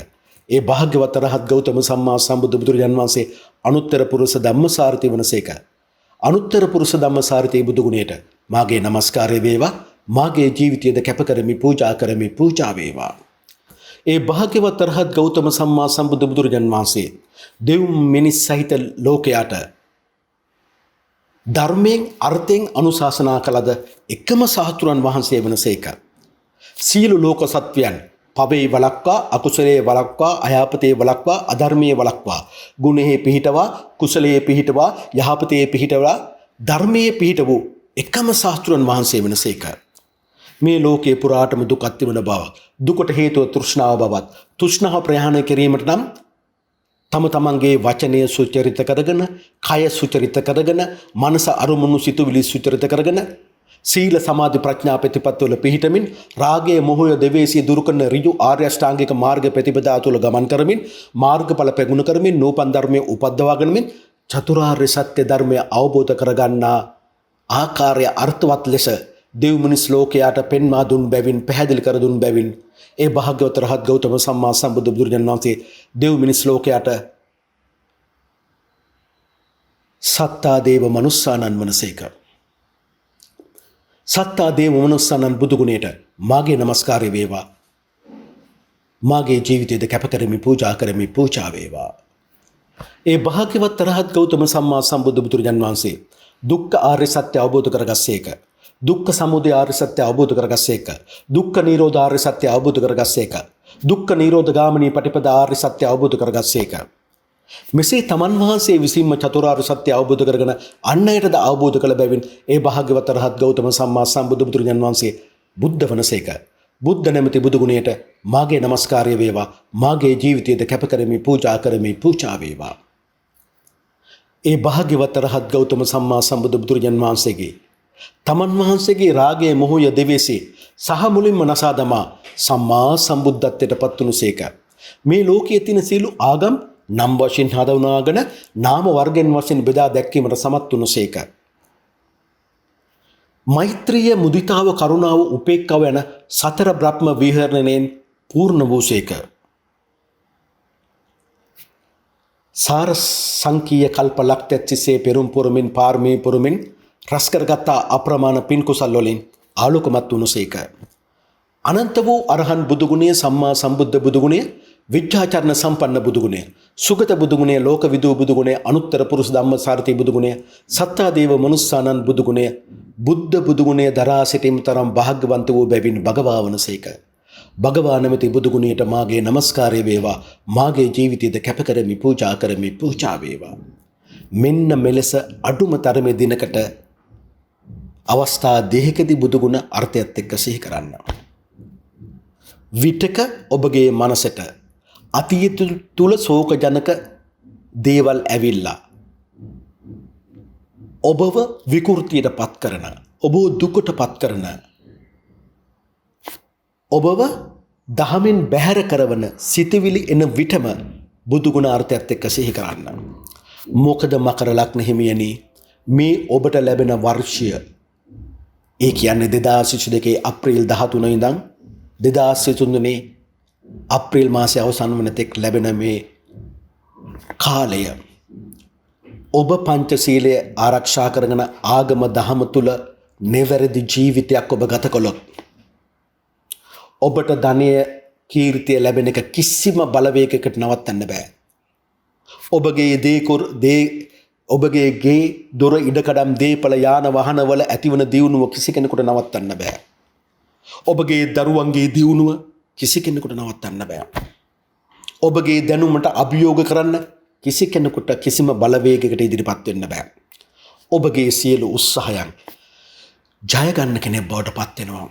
ඒ භාග්‍යවත් රහත් ගෞතම සම්මා සම්බුදු බුදුරජාණන් වහන්සේ අනුත්තර පුරුෂ ධම්මසාරථී වනසේක. අනුත්තර පුරුෂ ධම්මසාරථී බුදු ගුණයට මාගේ নমස්කාරය වේවා. මාගේ ජීවිතයේද කැප කරමි පූජා කරමි පූජා වේවා. ඒ භාග්‍යවත් රහත් ගෞතම සම්මා සම්බුදු බුදුරජාණන් වහන්සේ දෙව් මිනිස් සහිත ලෝකයට ධර්මයෙන් අර්ථයෙන් අනුශාසනා කළද එකම සහතුරන් වහන්සේ වනසේක. සියලු ලෝක සත්වයන් පවේ වලක්වා අකුසලයේ වලක්වා අයහපතේ වලක්වා අධර්මයේ වලක්වා ගුණෙහි පිහිටවා කුසලයේ පිහිටවා යහපතේ පිහිටවා ධර්මයේ පිහිට වූ එකම ශාස්ත්‍රඥ වහන්සේ වනසේක. මේ ලෝකේ පුරාටම දුක් අත්විඳ බව දුකට හේතුව තෘෂ්ණාව බවත් තෘෂ්ණාව ප්‍රහාණය කිරීමට නම් තම තමන්ගේ වචනය සුචරිත කරගෙන කය සුචරිත කරගෙන මනස අරමුණු සිතුවිලි සුචරිත කරගෙන සීල සමාධි ප්‍රඥා ප්‍රතිපත්තිවල පිහිටමින් රාගය මොහය දෙවේසිය දුරු කරන ඍජු ආර්ය අෂ්ටාංගික මාර්ග ප්‍රතිපදා තුළ ගමන් කරමින් මාර්ගඵල ප්‍රගුණ කරමින් නූපන් ධර්මයේ උපද්දවාගෙනමින් චතුරාර්ය සත්‍ය ධර්මය අවබෝධ කරගන්නා ආකාරය අර්ථවත් ලෙස දෙව් මිනිස් ලෝකයාට පෙන්වා දුන් බැවින් පැහැදිලි කර දුන් බැවින් ඒ භාග්‍යවත රහත් ගෞතම සම්මා සම්බුදු බුදුරජාණන් වහන්සේ දෙව් මිනිස් ලෝකයාට සත්තා දේව මනුස්සානන් වනසේක. සත්තා දේව මනුස්සානන් බුදු ගුණයට මාගේ නමස්කාරය වේවා. මාගේ ජීවිතයද කැප කරමි පූජා කරමි පූජා වේවා. ඒ භාග්‍යවත් රහත් ගෞතම සම්මා සම්බුදු බුදුරජාණන් වහන්සේ දුක්ඛ ආර්ය සත්‍ය අවබෝධ කරගස්සේක. දුක්ඛ සමුදය ආර්ය සත්‍ය අවබෝධ කරගස්සේක. දුක්ඛ නිරෝධ ආර්ය සත්‍ය අවබෝධ කරගස්සේක. දුක්ඛ නිරෝධ ගාමිනී පටිපදා ආර්ය සත්‍ය අවබෝධ කරගස්සේක. මෙසේ තමන් වහන්සේ විසින්ම චතුරාර්ය සත්‍ය අවබෝධ කරගෙන අන් අයටද අවබෝධ කළ බැවින් ඒ භාග්‍යවත් රහත් ගෞතම සම්මා සම්බුදු බුදුරජාණන් වහන්සේ බුද්ධ වනසේක. බුද්ධ නැමැති බුදු ගුණයට මාගේ නමස්කාරය වේවා. මාගේ ජීවිතයද කැප කරමි පූජා කරමි පූජා වේවා. ඒ භාග්‍යවත් රහත් ගෞතම සම්මා සම්බුදු බුදුරජාණන් වහන්සේගේ තමන් වහන්සේගේ රාගයේ මොහොය දෙවේසේ සහ මුලින්ම නසා දමා සම්මා සම්බුද්ධත්වයට පත් වුණසේක. මේ ලෝකයේ තියෙන සියලු ආගම් නම් වශයෙන් හඳුනාගෙන නාම වර්ගෙන් වශයෙන් බෙදා දැක්වීමට සමත් වුණසේක. මෛත්‍රිය මුදිතාව කරුණාව උපේක්ඛාව යන සතර බ්‍රහ්ම විහරණයෙන් පූර්ණ වූසේක. සාර සංකීය කල්ප ලක්ෂත්‍රිසේ පෙරම් පුරමින් පාරමී පුරමින් රස කරගත් අප්‍රමාණ පින් කුසල් වලින් ආලෝකමත් වුණසේක. අනන්ත වූ අරහන් බුදු ගුණය සම්මා සම්බුද්ධ බුදු ගුණය විද්‍යාචරණ සම්පන්න බුදු ගුණය සුගත බුදු ගුණය ලෝක විදූ බුදු ගුණය අනුත්තර පුරුෂ ධම්මසාරථි බුදු ගුණය සත්තා දේව මනුස්සානන් බුදු ගුණය බුද්ධ බුදු ගුණය දරා සිටීම තරම් භාග්‍යවන්ත වූ බැවින් භගවා වනසේක. භගවා නැමැති බුදු ගුණයට මාගේ නමස්කාරය වේවා. මාගේ ජීවිතයද කැප කරමි පූජා කරමි පූජා වේවා. මෙන්න මෙලෙස අඩුම තරමේ දිනකට අවස්ථා දෙකකදී බුදු ගුණ අර්ථයත් එක්ක සිහි කරන්න. විතක ඔබගේ මනසට අතීත තුල ශෝකජනක දේවල් ඇවිල්ලා ඔබව විකෘතියට පත් කරන ඔබව දුකට පත් කරන ඔබව දහමින් බැහැර කරවන සිතවිලි එන විටම බුදු ගුණ අර්ථයත් එක්ක සිහි කරන්න. මොකද මකර ලග්න හිමියනි මේ ඔබට ලැබෙන වර්ෂය ඒ කියන්නේ 2022 අප්‍රේල් 13 ඉඳන් 2023 අප්‍රේල් මාසයේ අවසන් වන තෙක් ලැබෙන මේ කාලය ඔබ පංචශීලය ආරක්ෂා කරගෙන ආගම දහම තුල නිවැරදි ජීවිතයක් ඔබ ගත කළොත් ඔබට ධනය කීර්තිය ලැබෙන එක කිසිම බලවේගයකට නවත්තන්න බෑ. ඔබගේ ගේ දොර ඉඩකඩම් දීපල යාන වාහන වල ඇතිවන දියුණුව කිසි කෙනෙකුට නවත්තන්න බෑ. ඔබගේ දරුවන්ගේ දියුණුව කිසි කෙනෙකුට නවත්තන්න බෑ. ඔබගේ දැනුමට අභියෝග කරන්න කිසි කෙනෙකුට කිසිම බලවේගයකට ඉදිරිපත් වෙන්න බෑ. ඔබගේ සියලු උත්සාහයන් ජය ගන්න කෙනෙක් බවට පත් වෙනවා.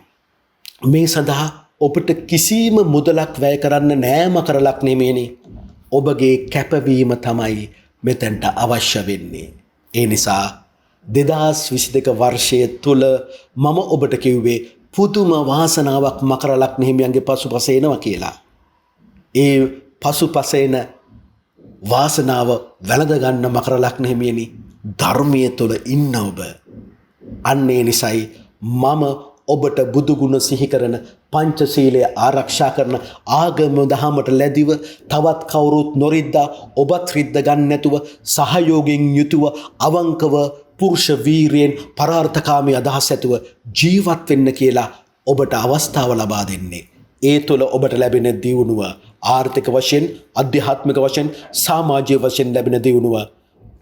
මේ සඳහා ඔබට කිසිම මුදලක් වැය කරන්න නෑම කරලක් නෙමෙයිනේ. ඔබගේ කැපවීම තමයි මෙතෙන්ට අවශ්‍ය වෙන්නේ. ඒ නිසා 2022 වර්ෂයේ තුල මම ඔබට කිව්වේ පුදුම වාසනාවක් මකර ලග්න හිමියන්ගේ පසුපස එනවා කියලා. ඒ පසුපස එන වාසනාව වැළඳ ගන්න මකර ලග්න හිමියනි ධර්මයේ තුල ඉන්න ඔබ. අන්න ඒ නිසයි මම ඔබට බුදු ගුණ සිහි කරන පංචශීලය ආරක්ෂා කරන ආගම දහමට ලැබිව තවත් කවුරුත් නොරිද්දා ඔබත් රිද්ද ගන්න නැතුව සහයෝගයෙන් යුතුව අවංකව පුරුෂ වීරියෙන් පරාර්ථකාමී අදහස් ඇතුව ජීවත් වෙන්න කියලා ඔබට අවස්ථාව ලබා දෙන්නේ. ඒ තුළ ඔබට ලැබෙන දියුණුව ආර්ථික වශයෙන් අධ්‍යාත්මික වශයෙන් සමාජීය වශයෙන් ලැබෙන දියුණුව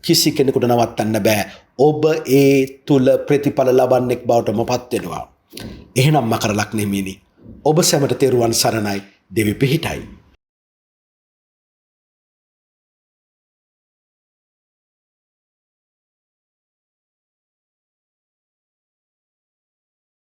කිසි කෙනෙකුට නවත්තන්න බෑ. ඔබ ඒ තුළ ප්‍රතිඵල ලබන්නෙක් බවටම පත්වෙනවා. එහෙනම් මකර ලග්නේ මිනි ඔබ සැමට තෙරුවන් සරණයි දෙවි පිහිටයි.